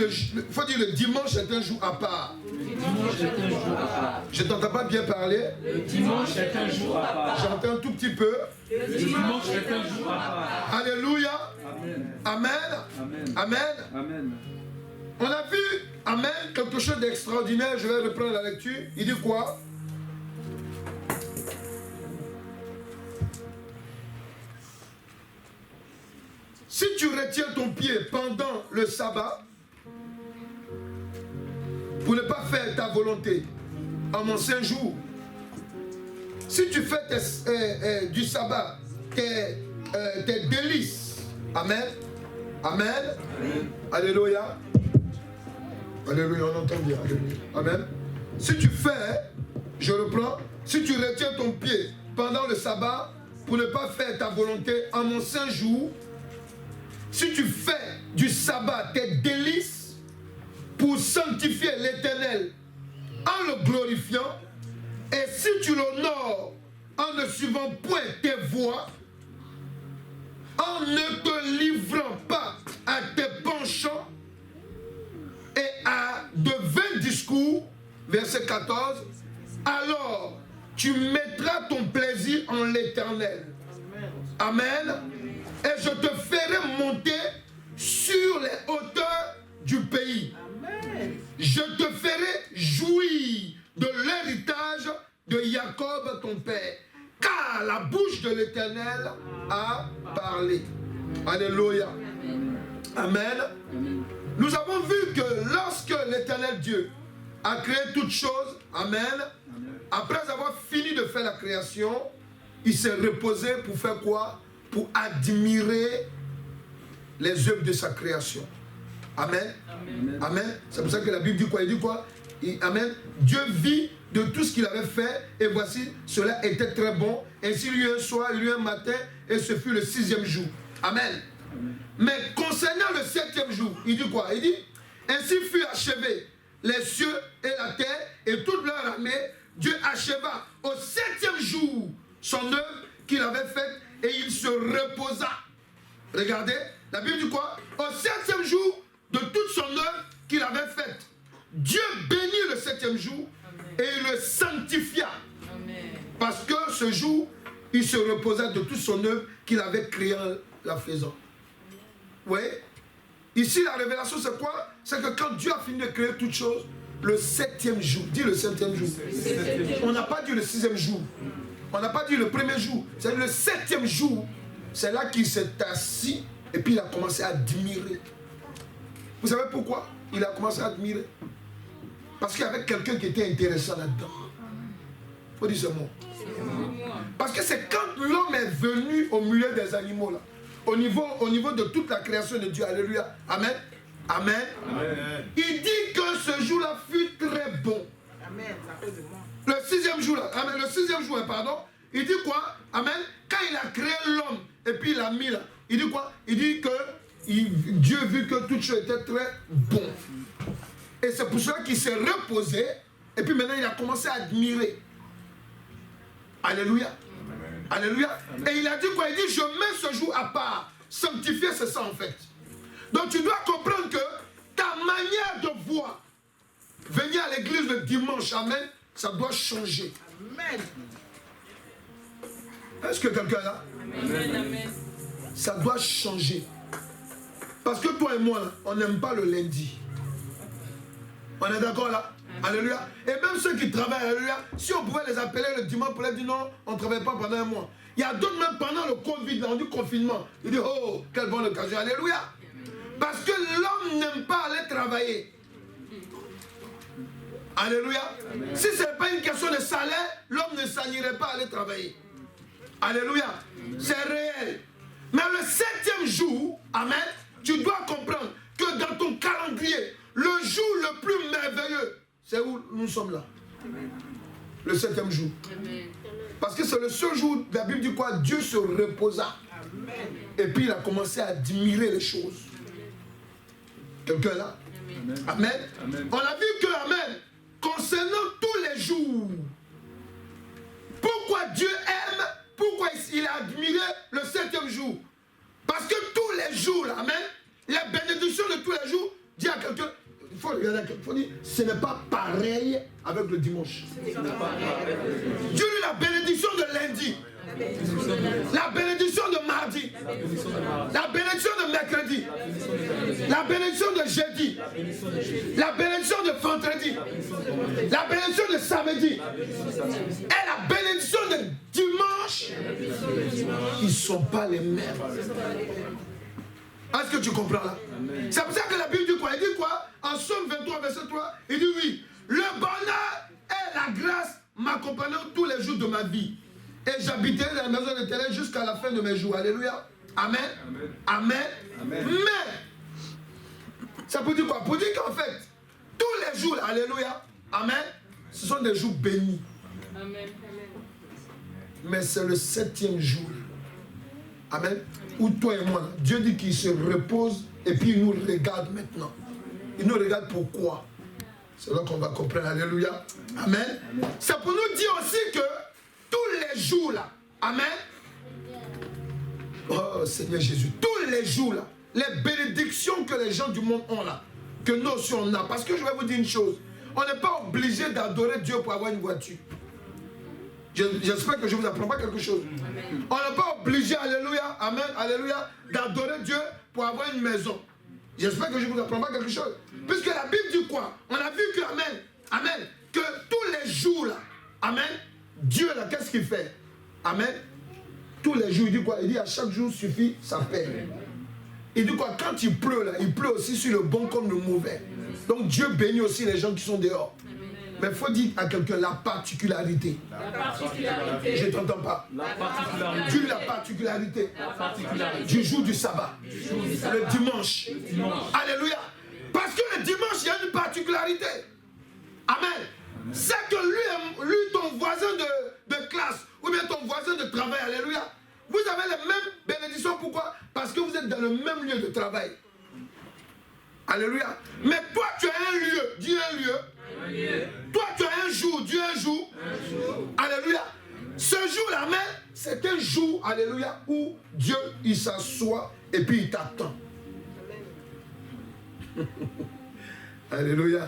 Il faut dire le dimanche est un jour à part. Le dimanche est un jour à part. Je t'entends pas bien parler. Le dimanche est un jour à part. J'entends un tout petit peu. Le dimanche est un jour à part. Alléluia. Amen. Amen. Amen. Amen. Amen. On a vu, amen, quelque chose d'extraordinaire. Je vais reprendre la lecture. Il dit quoi? Si tu retiens ton pied pendant le sabbat, pour ne pas faire ta volonté en mon saint jour, si tu fais du sabbat tes délices, amen, amen, amen. Alléluia, alléluia, on entend bien, alléluia, amen. Si tu fais, je reprends, si tu retiens ton pied pendant le sabbat pour ne pas faire ta volonté en mon saint jour, si tu fais du sabbat tes délices pour sanctifier l'Éternel en le glorifiant, et si tu l'honores en ne suivant point tes voies, en ne te livrant pas à tes penchants et à de vains discours, verset 14, alors tu mettras ton plaisir en l'Éternel. Amen. Et je te ferai monter sur les hauteurs du pays. Amen. Je te ferai jouir de l'héritage de Jacob ton père, car la bouche de l'Éternel a parlé. Alléluia. Amen. Amen. Nous avons vu que lorsque l'Éternel Dieu a créé toutes choses, amen, après avoir fini de faire la création, il s'est reposé pour faire quoi? Pour admirer les œuvres de sa création. Amen. Amen. Amen. C'est pour ça que la Bible dit quoi? Il dit quoi? Amen. Dieu vit de tout ce qu'il avait fait et voici, cela était très bon. Ainsi il y eut un soir, il y eut un matin et ce fut le 6e jour. Amen. Amen. Mais concernant le 7e jour, il dit quoi? Il dit, ainsi fut achevé les cieux et la terre et toute leur armée. Dieu acheva au 7e jour son œuvre qu'il avait faite et il se reposa. Regardez, la Bible dit quoi? Au 7e jour de toute son œuvre qu'il avait faite. Dieu bénit le 7e jour. Amen. Et il le sanctifia. Amen. Parce que ce jour, il se reposa de toute son œuvre qu'il avait créée en la faisant. Vous voyez? Ici, la révélation, c'est quoi? C'est que quand Dieu a fini de créer toutes choses, le 7e jour, dis le 7e jour. On n'a pas dit le 6e jour. On n'a pas dit le 1er jour. C'est le 7e jour. C'est là qu'il s'est assis et puis il a commencé à admirer. Vous savez pourquoi il a commencé à admirer? Parce qu'il y avait quelqu'un qui était intéressant là-dedans. Il faut dire ce mot. Parce que c'est quand l'homme est venu au milieu des animaux, là, au niveau de toute la création de Dieu. Alléluia. Amen. Amen. Amen. Il dit que ce jour-là fut très bon. Amen. Le 6e jour, là, amen, le 6e jour, pardon, il dit quoi? Amen. Quand il a créé l'homme et puis il l'a mis là, il dit quoi? Il dit que Dieu vit que toutes choses étaient très bon. Et c'est pour cela qu'il s'est reposé et puis maintenant il a commencé à admirer. Alléluia. Amen. Alléluia. Amen. Et il a dit quoi? Il dit, je mets ce jour à part. Sanctifier, c'est ça en fait. Donc tu dois comprendre que ta manière de voir, venir à l'église le dimanche, amen, ça doit changer. Amen. Est-ce que quelqu'un est là? Amen. Amen. Ça doit changer. Parce que toi et moi, là, on n'aime pas le lundi. On est d'accord là? Alléluia. Et même ceux qui travaillent, alléluia, si on pouvait les appeler le dimanche pour leur dire non, on ne travaille pas pendant un mois. Il y a d'autres même pendant le Covid, là, on dit confinement. Ils disent oh, quelle bonne occasion. Alléluia. Parce que l'homme n'aime pas aller travailler. Alléluia. Amen. Si ce n'est pas une question de salaire, l'homme ne s'agnirait pas à aller travailler. Alléluia. C'est réel. Mais le 7e jour, amen, tu dois comprendre que dans ton calendrier, le jour le plus merveilleux, c'est où nous sommes là. Amen. Le 7e jour. Amen. Parce que c'est le seul jour, la Bible dit quoi? Dieu se reposa. Amen. Et puis il a commencé à admirer les choses. Quelqu'un là? Amen. Amen. Amen. On a vu que, amen, concernant tous les jours, pourquoi Dieu aime, pourquoi il a admiré le 7e jour? Parce que tous les jours, amen, les bénédictions de tous les jours Dis à quelqu'un, il faut regarder à quelqu'un, il faut dire, ce n'est pas pareil avec le dimanche. Dieu lui la bénédiction de lundi. La bénédiction de mardi, la bénédiction de mercredi, la bénédiction de jeudi, la bénédiction de vendredi, la bénédiction de samedi et la bénédiction de dimanche, ils ne sont pas les mêmes. Est-ce que tu comprends là? C'est pour ça que la Bible dit quoi? Il dit quoi? En Somme 23, verset 3, il dit oui, le bonheur et la grâce m'accompagneront tous les jours de ma vie. Et j'habiterai dans la maison de l'Éternel jusqu'à la fin de mes jours. Alléluia. Amen. Amen. Amen. Mais, ça peut dire quoi? Pour dire qu'en fait, tous les jours, alléluia, amen, ce sont des jours bénis. Amen. Mais c'est le 7e jour. Amen. Où toi et moi, Dieu dit qu'il se repose et puis il nous regarde maintenant. Il nous regarde pourquoi? C'est là qu'on va comprendre. Alléluia. Amen. C'est pour nous dire aussi que tous les jours là, amen. Oh Seigneur Jésus, tous les jours là, les bénédictions que les gens du monde ont là, que nous aussi on a. Parce que je vais vous dire une chose, on n'est pas obligé d'adorer Dieu pour avoir une voiture. J'espère que je ne vous apprends pas quelque chose. Amen. On n'est pas obligé, alléluia, amen, alléluia, d'adorer Dieu pour avoir une maison. J'espère que je ne vous apprends pas quelque chose. Puisque la Bible dit quoi? On a vu que, amen, amen, que tous les jours là, amen, Dieu là, qu'est-ce qu'il fait? Amen. Tous les jours, il dit quoi? Il dit à chaque jour suffit sa peine. Il dit quoi? Quand il pleut là, il pleut aussi sur le bon comme le mauvais. Donc Dieu bénit aussi les gens qui sont dehors. Mais il faut dire à quelqu'un la particularité. La particularité. Je ne t'entends pas. La particularité. Dieu la particularité. La particularité. Du jour du sabbat. Le dimanche. Alléluia. Parce que le dimanche, il y a une particularité. Amen. C'est que lui, ton voisin de classe, ou bien ton voisin de travail, alléluia, vous avez les mêmes bénédictions. Pourquoi? Parce que vous êtes dans le même lieu de travail. Alléluia. Mais toi, tu as un lieu. Dis un lieu. Toi, tu as un jour. Dis un jour. Alléluia. Ce jour-là, c'est un jour, alléluia, où Dieu, il s'assoit et puis il t'attend. Alléluia.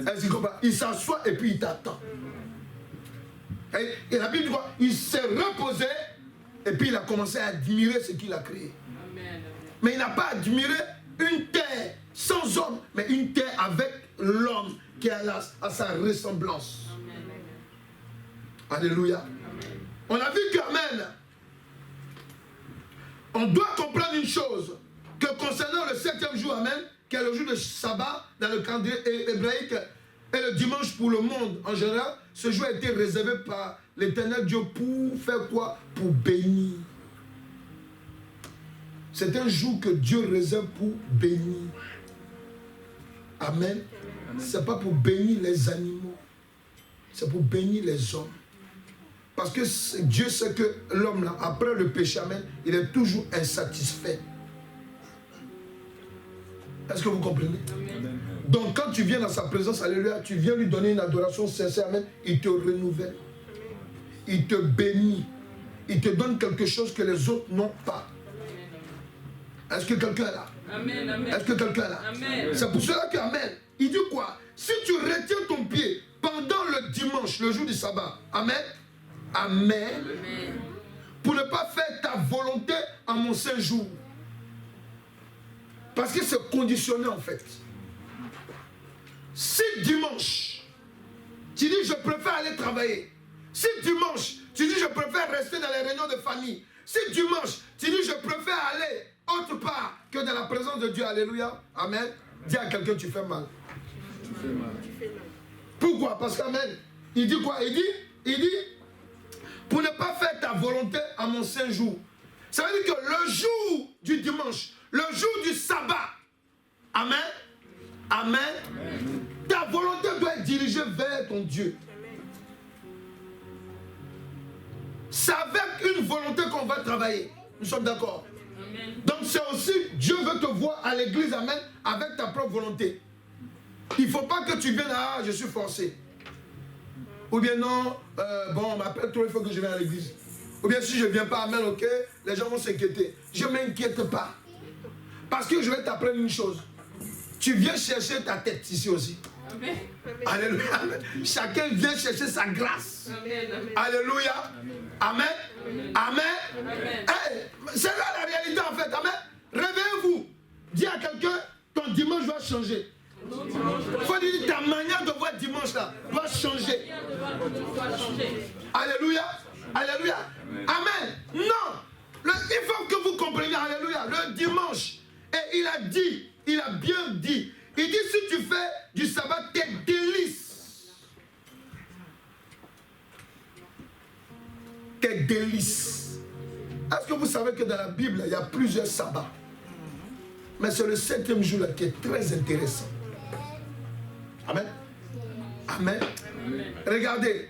Est-ce qu'il comprend? Il s'assoit et puis il t'attend. Et la Bible dit quoi? Il s'est reposé et puis il a commencé à admirer ce qu'il a créé. Mais il n'a pas admiré une terre sans homme, mais une terre avec l'homme qui est à sa ressemblance. Alléluia. On a vu qu'amen, on doit comprendre une chose, que concernant le 7e jour, amen, qui est le jour de sabbat dans le calendrier hébraïque, et le dimanche pour le monde en général, ce jour a été réservé par l'Éternel Dieu pour faire quoi? Pour bénir. C'est un jour que Dieu réserve pour bénir. Amen. Ce n'est pas pour bénir les animaux, c'est pour bénir les hommes. Parce que Dieu sait que l'homme, là, après le péché, amen, il est toujours insatisfait. Est-ce que vous comprenez? Amen. Donc quand tu viens dans sa présence, alléluia, tu viens lui donner une adoration sincère, amen, il te renouvelle. Il te bénit. Il te donne quelque chose que les autres n'ont pas. Est-ce que quelqu'un est là? Amen, amen. Est-ce que quelqu'un est là? C'est pour cela que, amen, il dit quoi? Si tu retiens ton pied pendant le dimanche, le jour du sabbat, amen, amen, amen, pour ne pas faire ta volonté en mon saint jour. Parce que c'est conditionné en fait. Si dimanche, tu dis je préfère aller travailler. Si dimanche, tu dis je préfère rester dans les réunions de famille. Si dimanche, tu dis je préfère aller autre part que dans la présence de Dieu. Alléluia. Amen. Dis à quelqu'un tu fais mal. Tu fais mal. Pourquoi? Parce qu'amen, il dit quoi? Il dit, pour ne pas faire ta volonté à mon saint jour. Ça veut dire que le jour du dimanche, le jour du sabbat, amen, amen, amen, ta volonté doit être dirigée vers ton Dieu. C'est avec une volonté qu'on va travailler. Nous sommes d'accord? Donc c'est aussi, Dieu veut te voir à l'église, amen, avec ta propre volonté. Il ne faut pas que tu viennes, ah, je suis forcé. Ou bien non, bon, on m'appelle trop, il faut que je vienne à l'église. Ou bien si je ne viens pas, amen, ok, les gens vont s'inquiéter. Je ne m'inquiète pas. Parce que je vais t'apprendre une chose. tu viens chercher ta tête ici aussi. Amen. Alléluia. Chacun vient chercher sa grâce. Amen. Amen. Alléluia. Amen. Amen. Amen. Hey, c'est là la réalité en fait. Amen. Réveillez-vous. Dis à quelqu'un, ton dimanche va changer. Il faut dire ta manière de voir dimanche là doit changer. Alléluia. Alléluia. Amen. Non. Il faut que vous compreniez. Alléluia. Le dimanche. Et il a dit, il a bien dit. Il dit si tu fais du sabbat tes délices. Tes délices. Est-ce que vous savez que dans la Bible, il y a plusieurs sabbats? Mais c'est le 7e jour là qui est très intéressant. Amen. Amen. Amen. Regardez,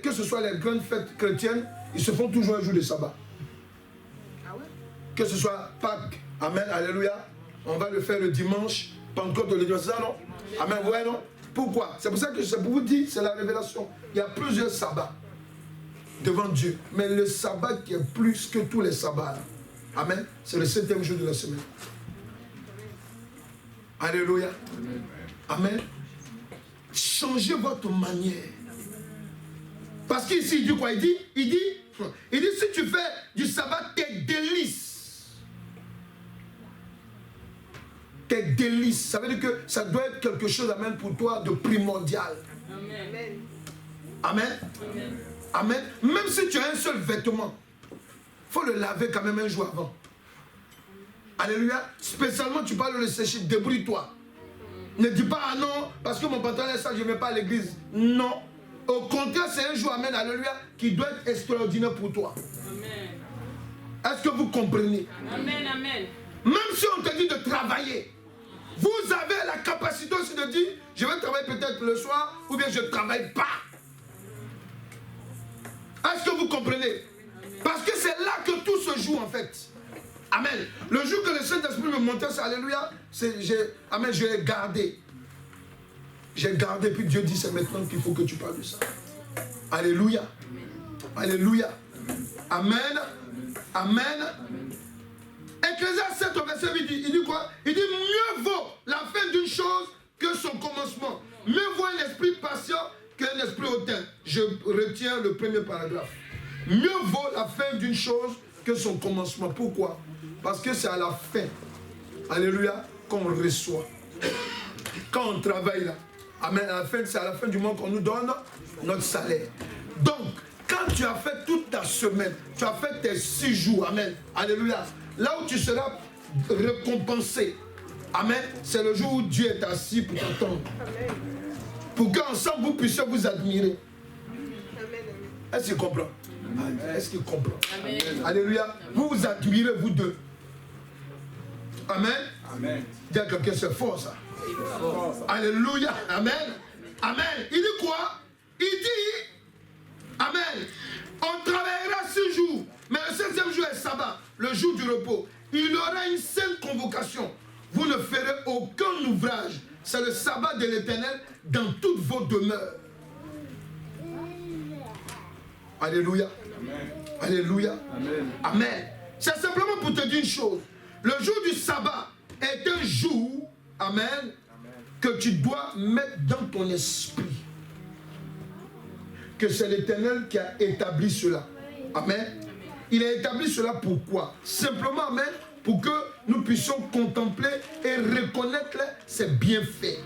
que ce soit les grandes fêtes chrétiennes, ils se font toujours un jour de sabbat. Que ce soit Pâques, amen, alléluia, on va le faire le dimanche, Pentecôte le dimanche, c'est ça non? Amen, ouais non? Pourquoi? C'est pour ça que je vous dis, c'est la révélation. Il y a plusieurs sabbats devant Dieu, mais le sabbat qui est plus que tous les sabbats, amen, c'est le 7e jour de la semaine. Alléluia. Amen. Changez votre manière. Parce qu'ici, il dit quoi? Il dit, si tu fais du sabbat tes délices. Tes délices. Ça veut dire que ça doit être quelque chose, amen, pour toi de primordial. Amen. Amen. Amen. Amen. Même si tu as un seul vêtement, il faut le laver quand même un jour avant. Alléluia. Spécialement, tu parles de le sécher, débrouille-toi. Ne dis pas, ah non, parce que mon pantalon est ça, je ne vais pas à l'église. Non. Au contraire, c'est un jour, amen, alléluia, qui doit être extraordinaire pour toi. Amen. Est-ce que vous comprenez? Amen, amen. Même si on te dit de travailler, vous avez la capacité aussi de dire, je vais travailler peut-être le soir, ou bien je ne travaille pas. Est-ce que vous comprenez? Parce que c'est là que tout se joue en fait. Amen. Le jour que le Saint-Esprit me montait, c'est alléluia, amen, je l'ai gardé. J'ai gardé, puis Dieu dit, c'est maintenant qu'il faut que tu parles de ça. Alléluia. Alléluia. Amen. Amen. Ecclésiaste 7, verset 8, il dit quoi? Il dit, mieux vaut la fin d'une chose que son commencement. Mieux vaut un esprit patient qu'un esprit hautain. Je retiens le premier paragraphe. Mieux vaut la fin d'une chose que son commencement. Pourquoi? Parce que c'est à la fin, alléluia, qu'on reçoit. Quand on travaille là, amen, c'est à la fin du mois qu'on nous donne notre salaire. Donc, quand tu as fait toute ta semaine, tu as fait tes 6 jours, amen, alléluia, là où tu seras récompensé, amen, c'est le jour où Dieu est assis pour t'attendre. Pour qu'ensemble vous puissiez vous admirer. Est-ce qu'il comprend? Est-ce qu'il comprend? Amen. Alléluia. Vous vous admirez, vous deux. Amen. Amen. Dis à quelqu'un, c'est fort ça. Alléluia. Amen. Amen. Il dit quoi? Il dit, amen, on travaillera 6 jours, mais le 7e jour est sabbat, le jour du repos. Il y aura une sainte convocation. Vous ne ferez aucun ouvrage. C'est le sabbat de l'Éternel dans toutes vos demeures. Alléluia. Amen. Alléluia. Amen. Amen. C'est simplement pour te dire une chose. Le jour du sabbat est un jour, amen, que tu dois mettre dans ton esprit. Que c'est l'Éternel qui a établi cela. Amen. Il a établi cela pourquoi? Simplement, amen, pour que nous puissions contempler et reconnaître ses bienfaits.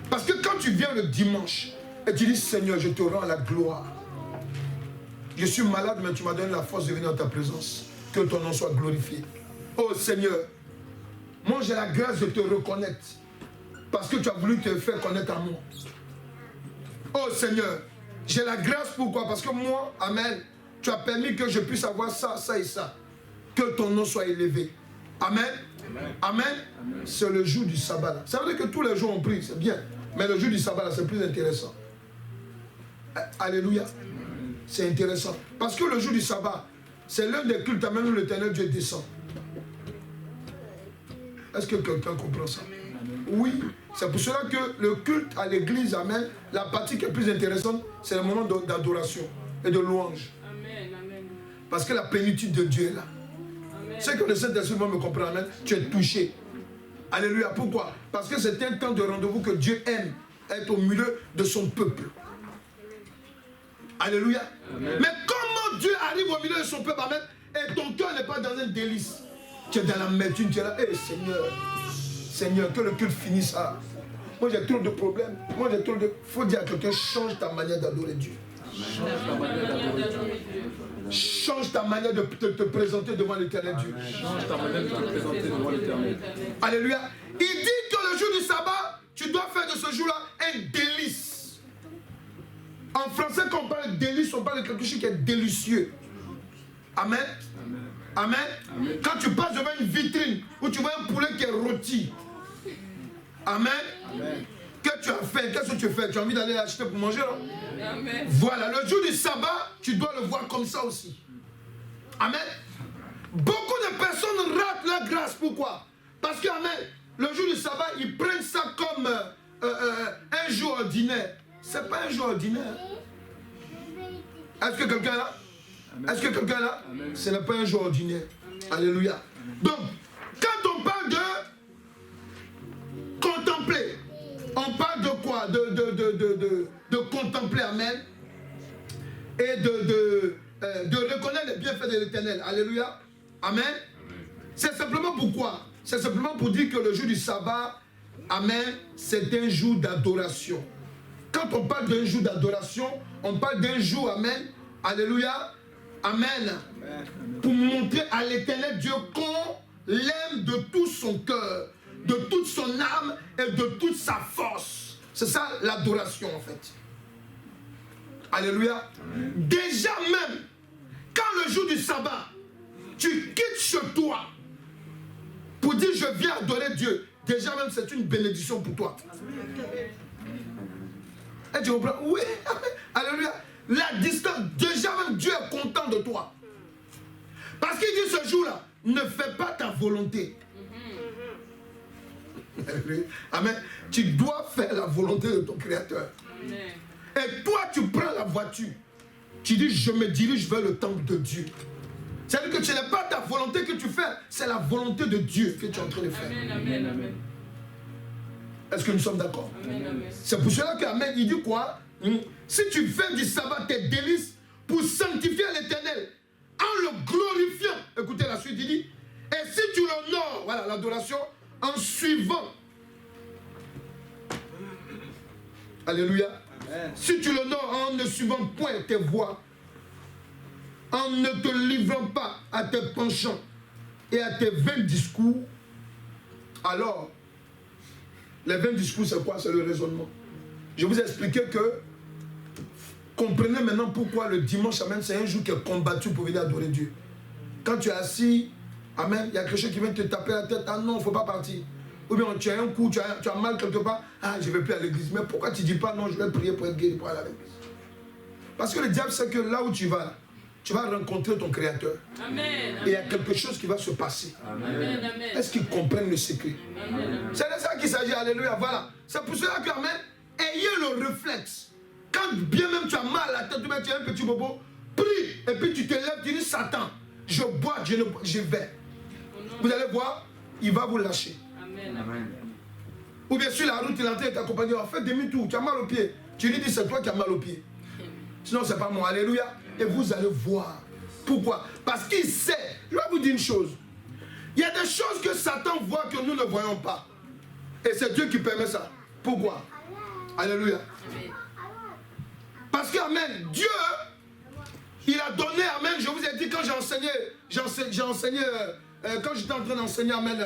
Parce que quand tu viens le dimanche et tu dis, Seigneur, je te rends la gloire. Je suis malade, mais tu m'as donné la force de venir dans ta présence. Que ton nom soit glorifié. Oh Seigneur, moi j'ai la grâce de te reconnaître. Parce que tu as voulu te faire connaître à moi. Oh Seigneur, j'ai la grâce pourquoi? Parce que moi, amen, tu as permis que je puisse avoir ça, ça et ça. Que ton nom soit élevé. Amen. Amen. Amen. Amen. C'est le jour du sabbat là. Ça veut dire que tous les jours on prie, c'est bien. Mais le jour du sabbat là, c'est plus intéressant. Alléluia. C'est intéressant. Parce que le jour du sabbat, c'est l'un des cultes même où l'Éternel Dieu descend. Est-ce que quelqu'un comprend ça? Oui. C'est pour cela que le culte à l'église, amen, la partie qui est plus intéressante, c'est le moment d'adoration et de louange. Amen, amen. Parce que la plénitude de Dieu est là. C'est que le Saint-Esprit me comprend, amen. Tu es touché. Alléluia. Pourquoi? Parce que c'est un temps de rendez-vous que Dieu aime être au milieu de son peuple. Alléluia. Amen. Mais comment Dieu arrive au milieu de son peuple, amen, et ton cœur n'est pas dans un délice? Tu es dans l'amertume, tu es là. Seigneur, Seigneur, que le culte finisse ça. Moi j'ai trop de problèmes. Moi j'ai trop de... Faut dire à quelqu'un, change ta manière d'adorer Dieu. Change ta manière de te présenter devant l'éternel Dieu. Change ta manière de te présenter devant l'éternel. Alléluia. Il dit que le jour du sabbat, tu dois faire de ce jour-là un délice. En français, quand on parle de délice, on parle de quelque chose qui est délicieux. Amen. Amen. Amen. Quand tu passes devant une vitrine où tu vois un poulet qui est rôti. Amen. Amen. Que tu as fait, qu'est-ce que tu fais? Tu as envie d'aller l'acheter pour manger, non? Amen. Voilà, le jour du sabbat, tu dois le voir comme ça aussi. Amen. Beaucoup de personnes ratent leur grâce. Pourquoi? Parce que, amen, le jour du sabbat, ils prennent ça comme un jour ordinaire. Ce n'est pas un jour ordinaire. Est-ce que quelqu'un est là? Est-ce que quelqu'un est là? Amen. Ce n'est pas un jour ordinaire. Amen. Alléluia. Donc, quand on parle de contempler, on parle de quoi? De contempler, amen. Et de reconnaître les bienfaits de l'Éternel. Alléluia. Amen. C'est simplement pourquoi? C'est simplement pour dire que le jour du sabbat, amen, c'est un jour d'adoration. Quand on parle d'un jour d'adoration, on parle d'un jour, amen, alléluia, amen, pour montrer à l'Éternel Dieu qu'on l'aime de tout son cœur, de toute son âme et de toute sa force. C'est ça l'adoration en fait. Alléluia. Déjà même, quand le jour du sabbat, tu quittes chez toi pour dire je viens adorer Dieu, déjà même c'est une bénédiction pour toi. Et tu comprends? Oui, alléluia. La distance, déjà même Dieu est content de toi. Parce qu'il dit ce jour-là, ne fais pas ta volonté. Amen. Tu dois faire la volonté de ton Créateur. Et toi, tu prends la voiture. Tu dis, je me dirige vers le temple de Dieu. C'est-à-dire que ce n'est pas ta volonté que tu fais, c'est la volonté de Dieu que tu es en train de faire. Amen, amen, amen. Est-ce que nous sommes d'accord? C'est pour cela qu'Amen, il dit quoi? Si tu fais du sabbat tes délices pour sanctifier l'Éternel, en le glorifiant, écoutez la suite, il dit, et si tu l'honores, voilà l'adoration, en suivant, alléluia, amen. Si tu l'honores en ne suivant point tes voies, en ne te livrant pas à tes penchants et à tes vains discours, alors, les vains discours, c'est quoi? C'est le raisonnement. Je vous ai expliqué que, comprenez maintenant pourquoi le dimanche, amen, c'est un jour qui est combattu pour venir adorer Dieu. Quand tu es assis, amen, il y a quelque chose qui vient te taper la tête, ah non, il ne faut pas partir. Ou bien tu as un coup, tu as mal quelque part, ah je ne vais plus à l'église. Mais pourquoi tu ne dis pas non, je vais prier pour être guéri pour aller à l'église? Parce que le diable sait que là où tu vas rencontrer ton Créateur. Amen. Et il y a quelque chose qui va se passer. Est-ce qu'ils comprennent le secret? C'est de ça qu'il s'agit, alléluia, voilà. C'est pour cela que, amen, ayez le réflexe. Quand bien même tu as mal à la tête, tu as un petit bobo, prie, et puis tu te lèves, tu dis, Satan, je bois, je vais. Vous allez voir, il va vous lâcher. Amen. Ou bien sur la route, il est en train de t'accompagner, fais demi-tour, tu as mal au pied. Tu lui dis, c'est toi qui as mal au pied. Sinon, c'est pas moi, alléluia. Et vous allez voir. Pourquoi? Parce qu'il sait. Je vais vous dire une chose. Il y a des choses que Satan voit que nous ne voyons pas. Et c'est Dieu qui permet ça. Pourquoi? Alléluia. Parce que, amen, Dieu, il a donné, amen, je vous ai dit quand j'ai enseigné, quand j'étais en train d'enseigner, amen,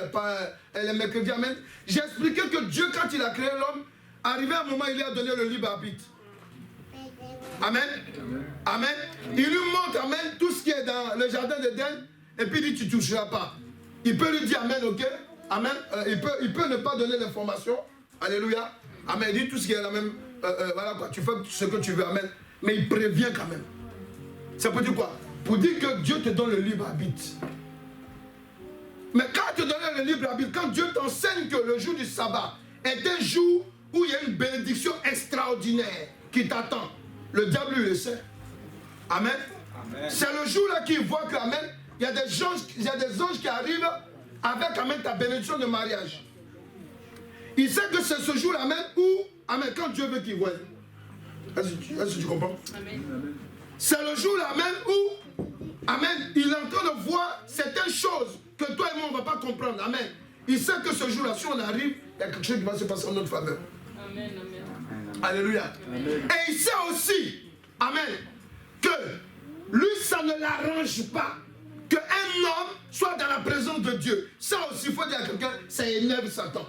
les mercredis, amen, j'ai expliqué que Dieu, quand il a créé l'homme, arrivé à un moment, il lui a donné le libre arbitre. Amen. Amen. Il lui montre, amen, tout ce qui est dans le jardin d'Éden, et puis il dit, tu ne toucheras pas. Il peut lui dire, amen, ok? Amen. Il peut ne pas donner l'information. Alléluia. Amen. Il dit tout ce qui est la même, voilà quoi, tu fais ce que tu veux, amen. Mais il prévient quand même. Ça peut dire quoi? Pour dire que Dieu te donne le libre arbitre. Mais quand il te donne le libre arbitre, quand Dieu t'enseigne que le jour du sabbat est un jour où il y a une bénédiction extraordinaire qui t'attend, le diable lui le sait. Amen. C'est le jour-là qu'il voit que, amen, il y a des anges qui arrivent avec, amen, ta bénédiction de mariage. Il sait que c'est ce jour-là même où, amen, quand Dieu veut qu'il voie. Est-ce que tu comprends? Amen. C'est le jour-là même où, amen, il est en train de voir certaines choses que toi et moi on ne va pas comprendre. Amen. Il sait que ce jour-là, si on arrive, il y a quelque chose qui va se passer en notre faveur. Amen. Amen. Alléluia. Amen. Et il sait aussi, amen, que lui, ça ne l'arrange pas qu'un homme soit dans la présence de Dieu. Ça aussi, il faut dire à quelqu'un, ça énerve Satan.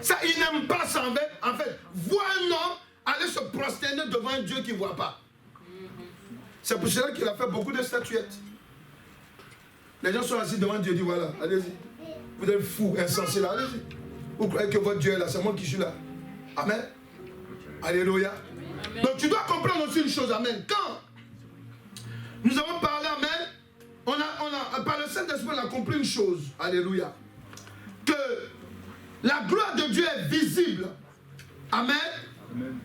Ça, il n'aime pas ça. En fait, voir un homme aller se prosterner devant un Dieu qu'il ne voit pas. C'est pour cela qu'il a fait beaucoup de statuettes. Les gens sont assis devant Dieu et disent, voilà, allez-y. Vous êtes fous, insensés là, allez-y. Vous croyez que votre Dieu est là, c'est moi qui suis là. Amen. Alléluia. Amen. Donc tu dois comprendre aussi une chose, amen. Quand nous avons parlé, amen, on a par le Saint-Esprit, on a compris une chose, alléluia, que la gloire de Dieu est visible, amen, amen,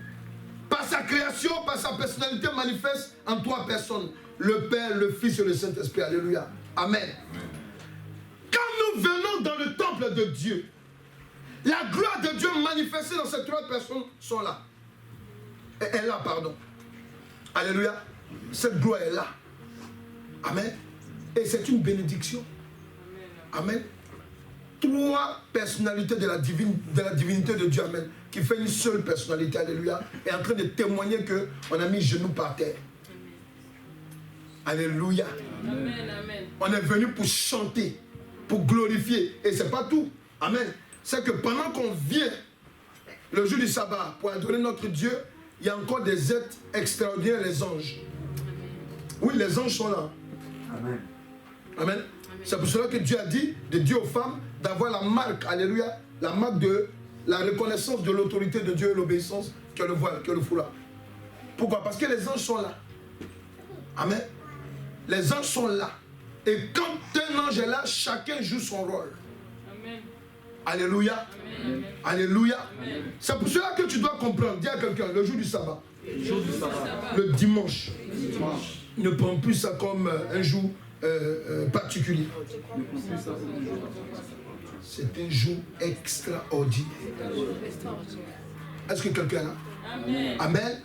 par sa création, par sa personnalité manifeste en trois personnes, le Père, le Fils et le Saint-Esprit, alléluia, amen. Amen. Quand nous venons dans le temple de Dieu, la gloire de Dieu manifestée dans ces trois personnes sont là. Elle est là, pardon. Alléluia. Cette gloire est là. Amen. Et c'est une bénédiction. Amen. Trois personnalités de la divinité de Dieu, amen, qui fait une seule personnalité, alléluia, est en train de témoigner qu'on a mis genoux par terre. Alléluia. Amen, amen. On est venu pour chanter, pour glorifier. Et c'est pas tout. Amen. C'est que pendant qu'on vient le jour du sabbat pour adorer notre Dieu, il y a encore des êtres extraordinaires, les anges. Oui, les anges sont là. Amen. Amen. C'est pour cela que Dieu a dit, de dire aux femmes, d'avoir la marque, alléluia, la marque de la reconnaissance de l'autorité de Dieu et l'obéissance que le voile, que le foulard. Pourquoi? Parce que les anges sont là. Amen. Les anges sont là. Et quand un ange est là, chacun joue son rôle. Amen. Alléluia. Amen. Alléluia. C'est pour cela que tu dois comprendre. Dis à quelqu'un, le jour du sabbat, le dimanche, ne prends plus ça comme un jour particulier. C'est un jour extraordinaire. Est-ce que quelqu'un est là? Amen. Amen.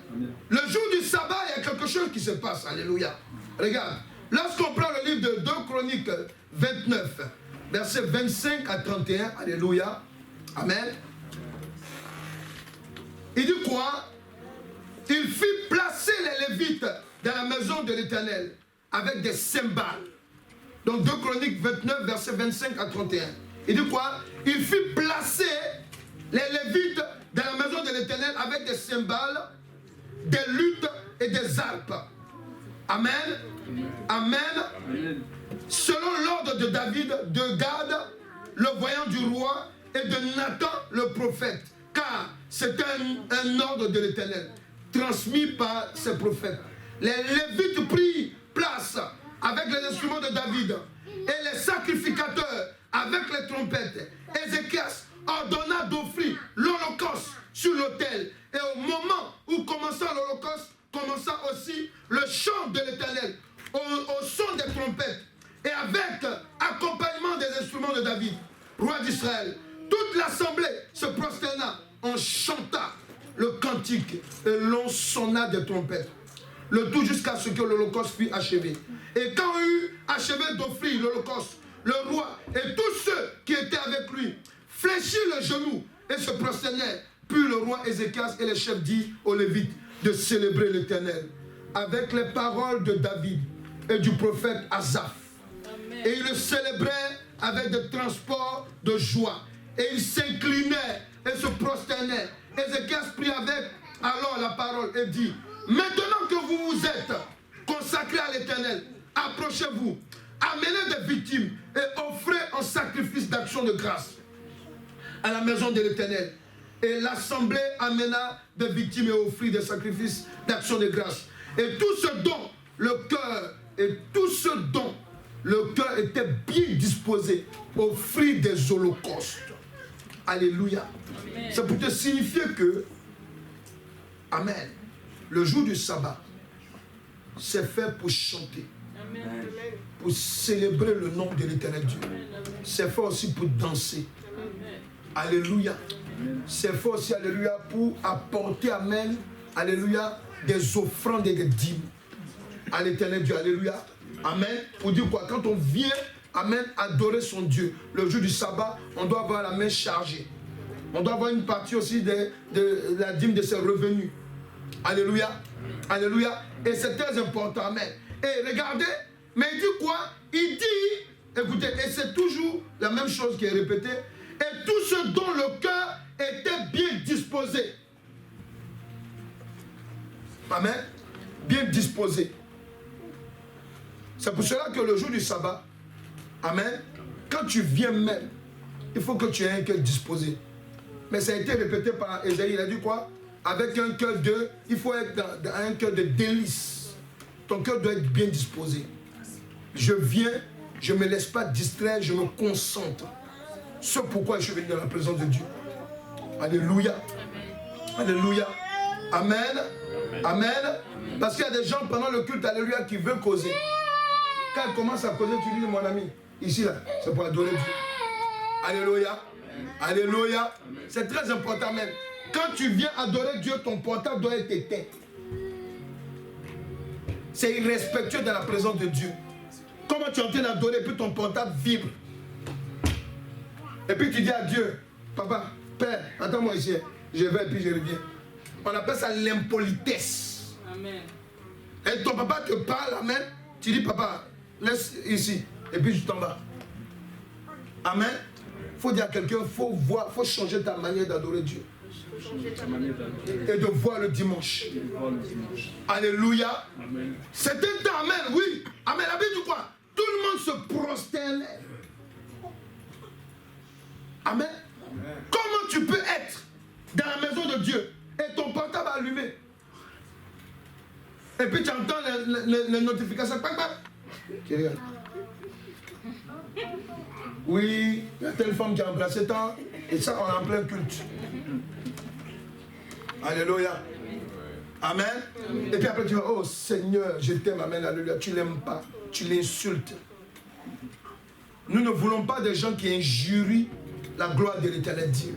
Le jour du sabbat, il y a quelque chose qui se passe. Alléluia. Regarde, lorsqu'on prend le livre de 2 Chroniques 29, versets 25 à 31, alléluia. Amen. Il dit quoi? Il fit placer les Lévites dans la maison de l'Éternel avec des cymbales. Donc 2 Chroniques 29, versets 25 à 31. Il dit quoi? Il fit placer les Lévites dans la maison de l'Éternel avec des cymbales, des luttes et des harpes. Amen. Amen. Amen. Selon l'ordre de David, de Gad, le voyant du roi, et de Nathan, le prophète. Car c'est un ordre de l'Éternel, transmis par ses prophètes. Les Lévites prirent place avec les instruments de David et les sacrificateurs avec les trompettes. Ézéchias ordonna d'offrir l'holocauste sur l'autel. Et au moment où commença l'holocauste, commença aussi le chant de l'Éternel au son des trompettes et avec accompagnement des instruments de David, roi d'Israël. Toute l'assemblée se prosterna, on chanta le cantique et l'on sonna des trompettes. Le tout jusqu'à ce que l'holocauste fût achevé. Et quand on eut achevé d'offrir l'holocauste, le roi et tous ceux qui étaient avec lui fléchirent le genou et se prosternèrent. Puis le roi Ézéchias et les chefs dirent aux Lévites de célébrer l'Éternel avec les paroles de David et du prophète Asaph. Amen. Et ils le célébraient avec des transports de joie. Et ils s'inclinaient et se prosternaient. Ézéchias prit avec alors la parole et dit: maintenant que vous vous êtes consacrés à l'Éternel, approchez-vous, amenez des victimes et offrez un sacrifice d'action de grâce à la maison de l'Éternel. Et l'assemblée amena des victimes et offrit des sacrifices d'action de grâce. Et tout ce dont le cœur était bien disposé, offrit des holocaustes. Alléluia. C'est pour te signifier que, amen, le jour du sabbat, c'est fait pour chanter, amen, pour célébrer le nom de l'Éternel Dieu. C'est fait aussi pour danser. Alléluia. C'est fait aussi, alléluia, pour apporter, amen, alléluia, des offrandes et des dîmes à l'éternel Dieu. Alléluia. Amen. Pour dire quoi? Quand on vient, amen, adorer son Dieu, le jour du sabbat, on doit avoir la main chargée. On doit avoir une partie aussi de la dîme de ses revenus. Alléluia. Alléluia. Et c'est très important. Amen. Et regardez, mais il dit quoi? Il dit, écoutez, et c'est toujours la même chose qui est répétée, et tout ce dont le cœur était bien disposé. Amen. Bien disposé. C'est pour cela que le jour du sabbat, amen, quand tu viens même, il faut que tu aies un cœur disposé. Mais ça a été répété par Ésaïe, il a dit quoi? Avec un cœur de, il faut être dans un cœur de délice. Ton cœur doit être bien disposé. Je viens, je ne me laisse pas distraire, je me concentre. C'est pourquoi je suis venu dans la présence de Dieu. Alléluia. Alléluia. Amen. Amen. Parce qu'il y a des gens pendant le culte, alléluia, qui veulent causer. Quand ils commencent à causer, tu dis, mon ami, ici, là, c'est pour adorer Dieu. Alléluia. Alléluia. C'est très important même. Quand tu viens adorer Dieu, ton portable doit être éteint. C'est irrespectueux dans la présence de Dieu. Comment tu es en train d'adorer et puis ton portable vibre. Et puis tu dis à Dieu, papa, père, attends-moi ici, je vais et puis je reviens. On appelle ça l'impolitesse. Amen. Et ton papa te parle, amen, tu dis papa, laisse ici, et puis je t'en vas. Amen. Il faut dire à quelqu'un, il faut voir, il faut changer ta manière d'adorer Dieu. Et de voir le dimanche. Alléluia. C'est un temps, amen, oui. Amen, la Bible dit quoi? Tout le monde se prosternait. Amen. Comment tu peux être dans la maison de Dieu et ton portable allumé? Et puis tu entends les notifications. Tu regardes. Oui, il y a telle femme qui a embrassé tant. Et ça, on est en plein culte. Alléluia. Amen. Et puis après tu vas, oh Seigneur, je t'aime, amen, alléluia. Tu ne l'aimes pas, tu l'insultes. Nous ne voulons pas des gens qui injurient la gloire de l'éternel Dieu.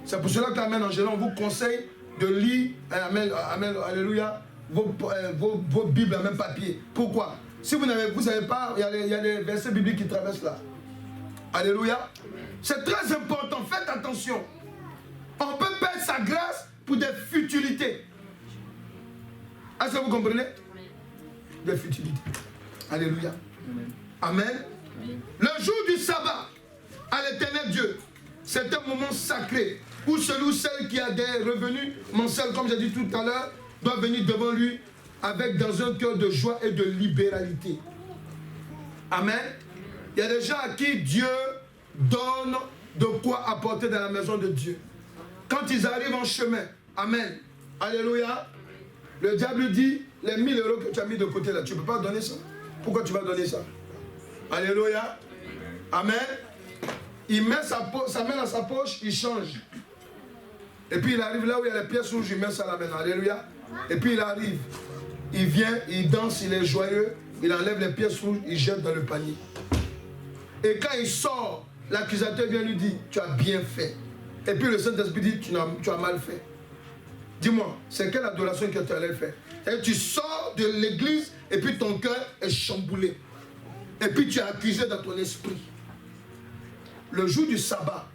C'est pour cela qu'amen, en général, on vous conseille de lire, amen, amen, alléluia, vos Bibles à même papier. Pourquoi? Si vous ne savez pas, il y a des versets bibliques qui traversent là. Alléluia. C'est très important, faites attention. On peut perdre sa grâce pour des futilités. Est-ce que vous comprenez? Des futilités. Alléluia. Amen. Le jour du sabbat, à l'éternel Dieu, c'est un moment sacré où celui ou celle qui a des revenus mensuels, comme j'ai dit tout à l'heure, doit venir devant lui avec dans un cœur de joie et de libéralité. Amen. Il y a des gens à qui Dieu donne de quoi apporter dans la maison de Dieu. Quand ils arrivent en chemin, amen, alléluia, le diable dit, les 1000 € que tu as mis de côté là, tu ne peux pas donner ça. Pourquoi tu vas donner ça? Alléluia, amen. Il met sa main dans sa poche, il change. Et puis il arrive là où il y a les pièces rouges, il met ça à la main, alléluia. Et puis il arrive, il vient, il danse, il est joyeux, il enlève les pièces rouges, il jette dans le panier. Et quand il sort, l'accusateur vient lui dire, tu as bien fait. Et puis le Saint-Esprit dit, tu as mal fait. Dis-moi, c'est quelle adoration que tu allais faire? Et tu sors de l'église et puis ton cœur est chamboulé. Et puis tu es accusé dans ton esprit. Le jour du sabbat,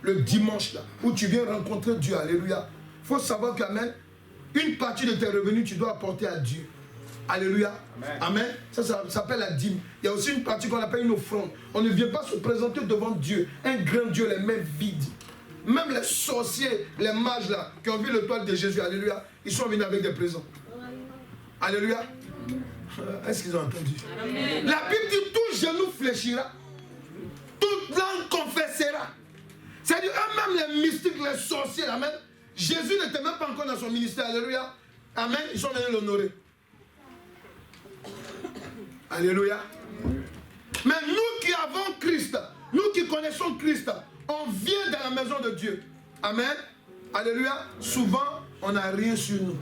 le dimanche là, où tu viens rencontrer Dieu, alléluia, il faut savoir qu'amen, une partie de tes revenus, tu dois apporter à Dieu. Alléluia. Amen. Amen. Ça s'appelle la dîme. Il y a aussi une partie qu'on appelle une offrande. On ne vient pas se présenter devant Dieu, un grand Dieu, les mains vides. Même les sorciers, les mages là, qui ont vu le toit de Jésus, alléluia, ils sont venus avec des présents. Alléluia. Est-ce qu'ils ont entendu? Amen. La Bible dit, tout genou fléchira, toute langue confessera. C'est-à-dire, eux-mêmes les mystiques, les sorciers, amen. Jésus n'était même pas encore dans son ministère, alléluia. Amen, ils sont venus l'honorer. Alléluia. Mais nous qui avons Christ, nous qui connaissons Christ, on vient dans la maison de Dieu. Amen. Alléluia. Souvent, on n'a rien sur nous.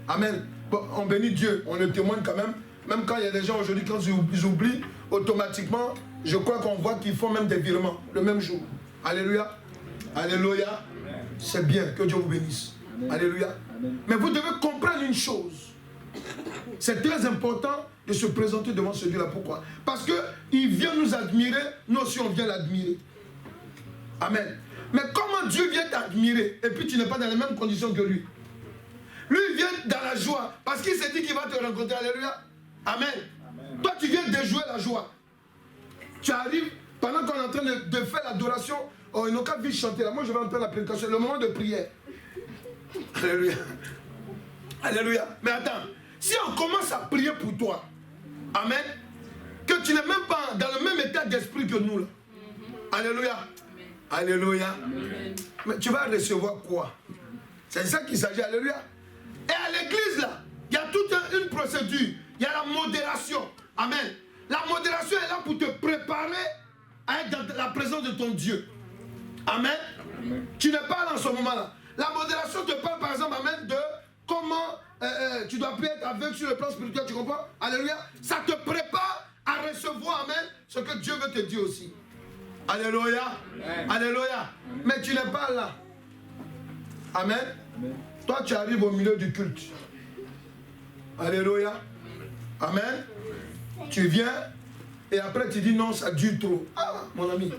Amen. Bon, on bénit Dieu, on le témoigne quand même. Même quand il y a des gens aujourd'hui, quand ils oublient, automatiquement, je crois qu'on voit qu'ils font même des virements le même jour. Alléluia. Alléluia. C'est bien, que Dieu vous bénisse. Alléluia. Mais vous devez comprendre une chose. C'est très important de se présenter devant ce Dieu-là. Pourquoi? Parce qu'il vient nous admirer, nous aussi on vient l'admirer. Amen. Mais comment Dieu vient t'admirer et puis tu n'es pas dans les mêmes conditions que lui? Lui, il vient dans la joie parce qu'il s'est dit qu'il va te rencontrer. Alléluia. Amen. Amen. Toi, tu viens déjouer la joie. Tu arrives, pendant qu'on est en train de faire l'adoration, oh, ils n'ont qu'à vite chanter là. Moi, je vais entendre la prédication, le moment de prière. Alléluia. Alléluia. Mais attends, si on commence à prier pour toi, amen, que tu n'es même pas dans le même état d'esprit que nous là. Alléluia. Amen. Alléluia. Amen. Mais tu vas recevoir quoi? C'est ça qu'il s'agit. Alléluia. Et à l'église là, il y a toute une procédure. Il y a la modération. Amen. La modération est là pour te préparer à être dans la présence de ton Dieu. Amen. Amen. Tu n'es pas là en ce moment-là. La modération te parle par exemple, amen, de comment tu dois plus être aveugle sur le plan spirituel, tu comprends? Alléluia. Ça te prépare à recevoir, amen, ce que Dieu veut te dire aussi. Alléluia. Amen. Alléluia. Amen. Mais tu n'es pas là. Amen. Amen. Toi, tu arrives au milieu du culte. Alléluia. Amen. Tu viens et après tu dis non, ça dure trop. Ah, mon ami,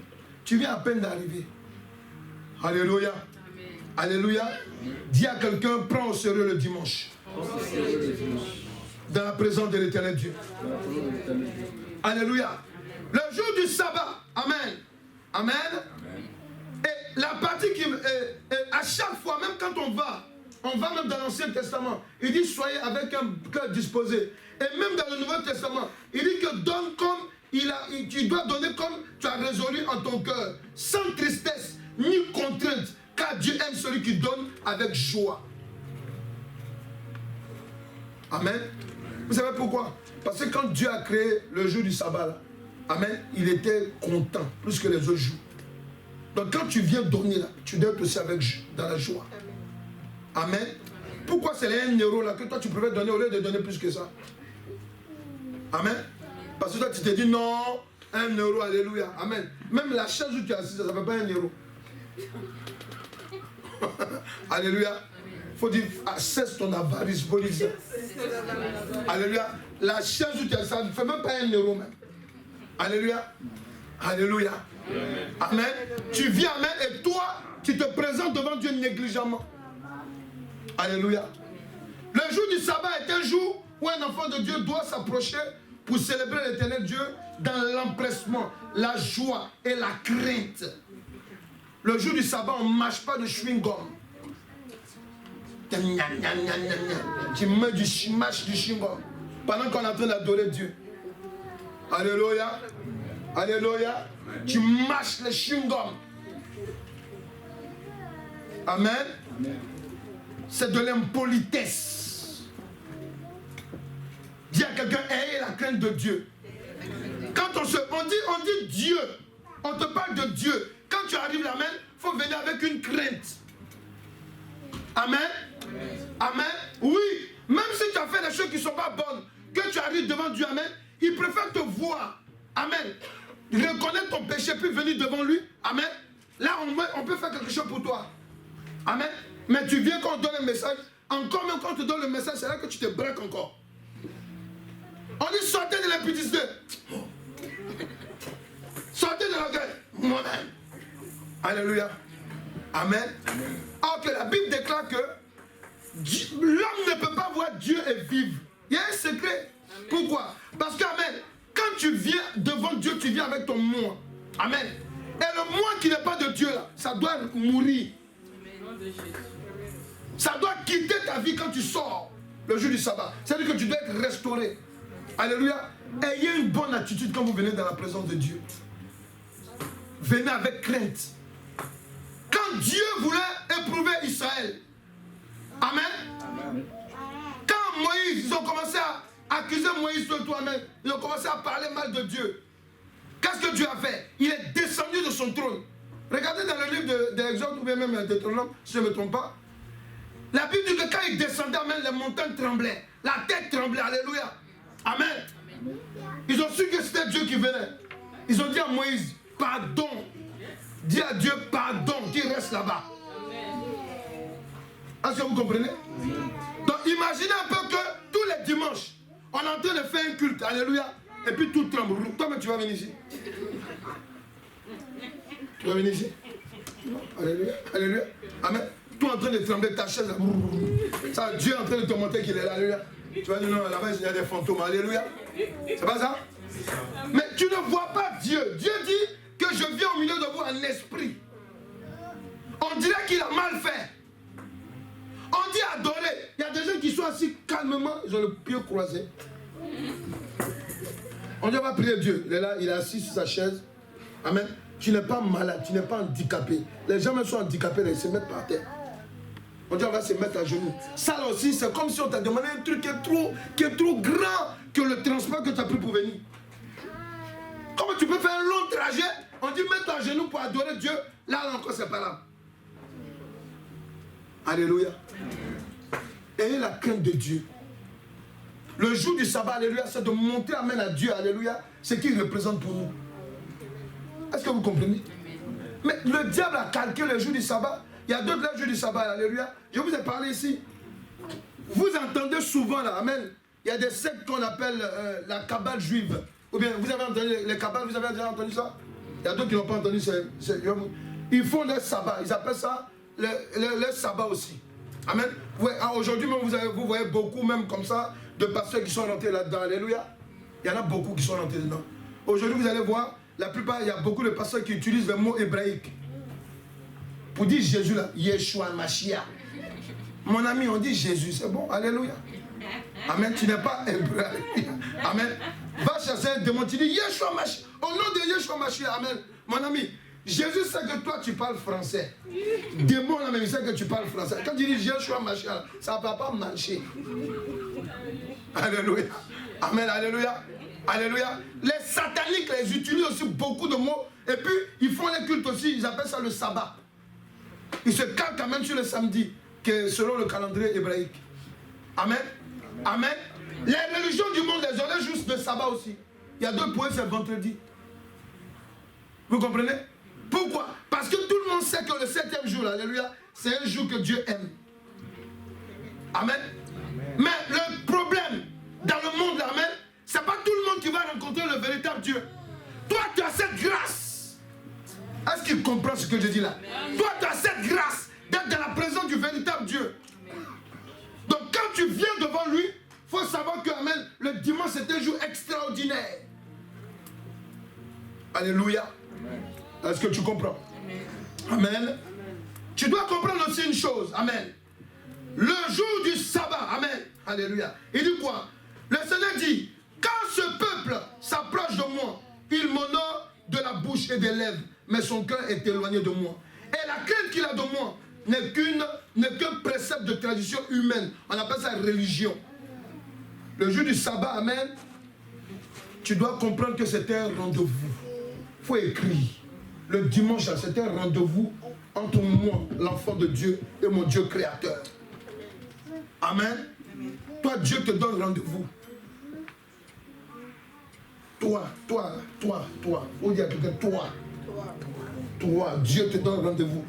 tu viens à peine d'arriver. Alléluia. Amen. Alléluia. Amen. Dis à quelqu'un, prends au sérieux le dimanche. Dans la présence de l'Éternel Dieu. Alléluia. Le jour du sabbat. Amen. Amen. Et la partie qui... à chaque fois, même quand on va même dans l'Ancien Testament, il dit soyez avec un cœur disposé. Et même dans le Nouveau Testament, il dit que donne comme tu dois donner comme tu as résolu en ton cœur, sans tristesse ni contrainte, car Dieu aime celui qui donne avec joie. Amen. Vous savez pourquoi? Parce que quand Dieu a créé le jour du sabbat, là, amen, il était content plus que les autres jours. Donc quand tu viens donner là, tu dois être aussi dans la joie. Amen. Amen. Pourquoi c'est les 1 euro là que toi tu préfères donner au lieu de donner plus que ça? Amen. Parce que toi tu te dis non, 1 euro, alléluia. Amen. Même la chaise où tu es assis, ça ne fait pas 1 euro. Alléluia. Il faut dire, cesse ton avarice, faut dire ça. Alléluia. La chaise où tu es assis, ça ne fait même pas 1 euro même. Alléluia. Alléluia. Amen. Amen. Tu viens, amen, et toi, tu te présentes devant Dieu négligemment. Alléluia. Le jour du sabbat est un jour où un enfant de Dieu doit s'approcher pour célébrer l'Éternel Dieu dans l'empressement, la joie et la crainte. Le jour du sabbat, on ne mâche pas de chewing-gum. Tu mâches du chewing-gum pendant qu'on est en train d'adorer Dieu. Alléluia. Alléluia. Tu mâches le chewing-gum. Amen. C'est de l'impolitesse. Dis à quelqu'un, ayez la crainte de Dieu. Quand on dit Dieu, on te parle de Dieu. Quand tu arrives là, il faut venir avec une crainte. Amen. Amen. Oui, même si tu as fait des choses qui ne sont pas bonnes, que tu arrives devant Dieu, amen, il préfère te voir. Amen. Reconnaître ton péché, puis venir devant lui. Amen. Là, on peut faire quelque chose pour toi. Amen. Mais tu viens quand on donne un message, encore même quand on te donne le message, c'est là que tu te braques encore. On dit sortez de l'impudicité. Sortez de l'orgueil. Moi-même. Alléluia. Amen. Alors que la Bible déclare que l'homme ne peut pas voir Dieu et vivre. Il y a un secret. Amen. Pourquoi? Parce que, amen, quand tu viens devant Dieu, tu viens avec ton moi. Amen. Et le moi qui n'est pas de Dieu, là, ça doit mourir. Amen. Ça doit quitter ta vie quand tu sors le jour du sabbat. C'est-à-dire que tu dois être restauré. Alléluia. Ayez une bonne attitude quand vous venez dans la présence de Dieu. Venez avec crainte. Quand Dieu voulait éprouver Israël, amen. Amen. Quand Moïse, ils ont commencé à accuser Moïse de toi-même, ils ont commencé à parler mal de Dieu. Qu'est-ce que Dieu a fait? Il est descendu de son trône. Regardez dans le livre de l'Exode ou bien même de Deutéronome, si je ne me trompe pas. La Bible dit que quand il descendait, amen, les montagnes tremblaient, la terre tremblait, alléluia. Amen. Amen. Ils ont su que c'était Dieu qui venait. Ils ont dit à Moïse, pardon. dis à Dieu pardon, qu'il reste là-bas. Est-ce que vous comprenez? Donc imaginez un peu que tous les dimanches, on est en train de faire un culte, alléluia, et puis tout tremble. Toi-même tu vas venir ici. Tu vas venir ici. Alléluia, alléluia, amen. Tout en train de trembler, ta chaise, ça, Dieu est en train de te montrer qu'il est là, alléluia. Tu vas dire non, là-bas il y a des fantômes, alléluia. C'est pas ça? Mais tu ne vois pas Dieu. Dieu dit que je viens au milieu de vous en esprit. On dirait qu'il a mal fait. On dit adorer. Il y a des gens qui sont assis calmement, ils ont le pied croisé. On dit on va prier Dieu. Il est là, il est assis sur sa chaise. Amen. Tu n'es pas malade, tu n'es pas handicapé. Les gens même sont handicapés, là, ils se mettent par terre. On dit on va se mettre à genoux. Ça là aussi, c'est comme si on t'a demandé un truc qui est trop grand que le transport que tu as pris pour venir. Comment tu peux faire un long trajet? On dit mets-toi à genoux pour adorer Dieu. Là encore, c'est pas là. Alléluia. Ayez la crainte de Dieu. Le jour du sabbat, alléluia, c'est de montrer amen à Dieu, alléluia, ce qu'il représente pour nous. Est-ce que vous comprenez? Mais le diable a calqué le jour du sabbat. Il y a d'autres jours du sabbat, alléluia. Je vous ai parlé ici. Vous entendez souvent là, amen. Il y a des sectes qu'on appelle la cabale juive. Ou bien vous avez entendu les cabales, vous avez déjà entendu ça? Il y a d'autres qui n'ont pas entendu ça. Ils font le sabbat, ils appellent ça le sabbat aussi. Amen. Ouais, aujourd'hui même vous voyez beaucoup même comme ça de pasteurs qui sont rentrés là-dedans. Alléluia. Il y en a beaucoup qui sont rentrés dedans. Aujourd'hui vous allez voir, la plupart, il y a beaucoup de pasteurs qui utilisent le mot hébraïque. Pour dire Jésus là, Yeshua Mashiach. Mon ami, on dit Jésus, c'est bon, alléluia. Amen, tu n'es pas hébraïque. Amen. Va chercher un démon, tu dis Yeshua Mashiach. Au nom de Yeshua Mashiach, amen. Mon ami, Jésus sait que toi tu parles français. Démon là même, il sait que tu parles français. Quand tu dis Yeshua Mashiach, ça ne va pas marcher. Alléluia. Amen, alléluia. Alléluia. Les sataniques, ils utilisent aussi beaucoup de mots. Et puis, ils font les cultes aussi, ils appellent ça le sabbat. Ils se calent quand même sur le samedi, que selon le calendrier hébraïque. Amen. Amen. Les religions du monde, les ont juste de sabbat aussi. Il y a deux points, c'est vendredi. Vous comprenez? Pourquoi? Parce que tout le monde sait que le 7e jour, alléluia, c'est un jour que Dieu aime. Amen. Mais le problème dans le monde, amen, c'est pas tout le monde qui va rencontrer le véritable Dieu. Toi, tu as cette grâce. Est-ce qu'il comprend ce que je dis là? Toi, tu as cette grâce d'être dans la présence du véritable Dieu. Donc, quand tu viens devant lui, il faut savoir que amen, le dimanche, c'est un jour extraordinaire. Alléluia. Est-ce que tu comprends? Amen. Tu dois comprendre aussi une chose. Amen. Le jour du sabbat. Amen. Alléluia. Il dit quoi? Le Seigneur dit, quand ce peuple s'approche de moi, il m'honore de la bouche et des lèvres, mais son cœur est éloigné de moi. Et la crainte qu'il a de moi n'est qu'un précepte de tradition humaine. On appelle ça religion. Le jour du sabbat, amen, tu dois comprendre que c'est un rendez-vous. Il faut écrire. Le dimanche, c'est un rendez-vous entre moi, l'enfant de Dieu, et mon Dieu créateur. Amen. Toi, Dieu te donne rendez-vous. Toi. Faut dire peut-être toi, Dieu te donne rendez-vous.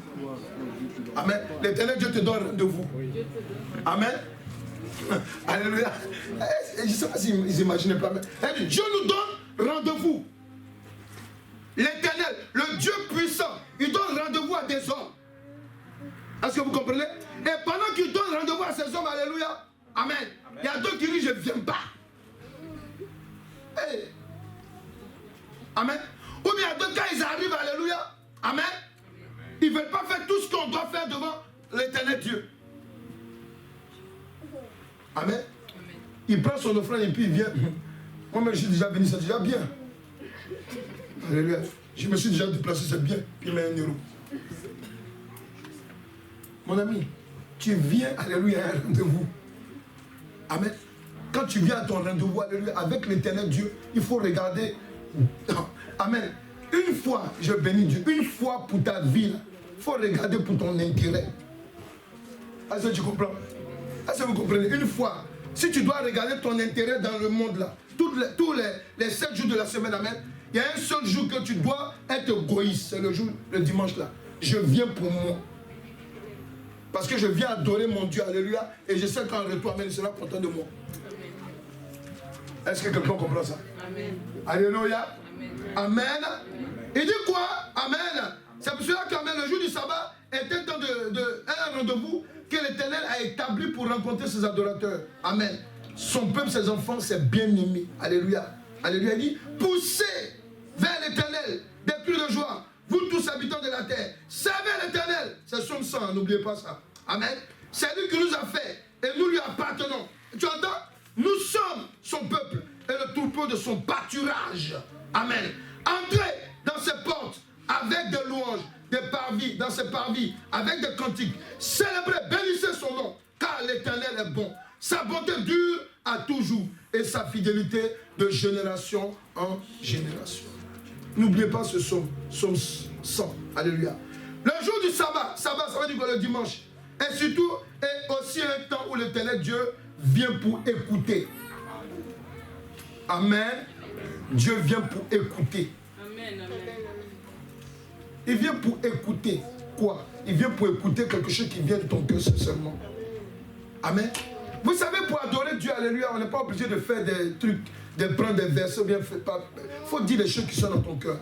Amen. L'Éternel Dieu te donne rendez-vous. Amen. Alléluia. Je ne sais pas s'ils imaginaient pas. Mais Dieu nous donne rendez-vous. L'Éternel, le Dieu puissant, il donne rendez-vous à des hommes. Est-ce que vous comprenez? Et pendant qu'il donne rendez-vous à ces hommes, alléluia, amen, il y a d'autres qui disent je ne viens pas. Hey. Amen. Ou bien d'autres quand ils arrivent, alléluia, amen, ils ne veulent pas faire tout ce qu'on doit faire devant l'Éternel Dieu. Amen. Il prend son offrande et puis il vient. Moi-même, je suis déjà venu, c'est déjà bien. Alléluia. Je me suis déjà déplacé, c'est bien. Puis il met 1 euro. Mon ami, tu viens, alléluia, à un rendez-vous. Amen. Quand tu viens à ton rendez-vous, alléluia, avec l'Éternel Dieu, il faut regarder. Amen. Une fois, je bénis Dieu, une fois pour ta vie, il faut regarder pour ton intérêt. Est-ce que tu comprends? Est-ce que vous comprenez? Une fois, si tu dois regarder ton intérêt dans le monde là, tous les 7 jours de la semaine, amen, il y a un seul jour que tu dois être égoïste. C'est le jour, le dimanche là. Je viens pour moi. Parce que je viens adorer mon Dieu. Alléluia. Et je sais qu'en retour, il sera content de moi. Est-ce que quelqu'un comprend ça? Amen. Alléluia. Amen. Amen. Il dit quoi? Amen. C'est pour cela qu'Amen, le jour du sabbat était un rendez-vous que l'Éternel a établi pour rencontrer ses adorateurs. Amen. Son peuple, ses enfants, ses bien-aimés. Alléluia. Alléluia. Il dit, poussez vers l'Éternel des cris de joie, vous tous habitants de la terre. Servez l'Éternel. C'est son sang, n'oubliez pas ça. Amen. C'est lui qui nous a fait et nous lui appartenons. Tu entends? Nous sommes son peuple et le troupeau de son pâturage. Amen. Entrez dans ses portes avec des louanges, des parvis, dans ses parvis, avec des cantiques. Célébrez, bénissez son nom, car l'Éternel est bon. Sa bonté dure à toujours et sa fidélité de génération en génération. N'oubliez pas ce psaume 100. Alléluia. Le jour du sabbat, ça veut dire que le dimanche, et surtout, est aussi un temps où l'Éternel Dieu vient pour écouter. Amen. Dieu vient pour écouter. Amen. Amen. Il vient pour écouter quoi? Il vient pour écouter quelque chose qui vient de ton cœur sincèrement. Amen. Vous savez, pour adorer Dieu, alléluia, on n'est pas obligé de faire des trucs, de prendre des versets, bien fait pas. Il faut dire les choses qui sont dans ton cœur.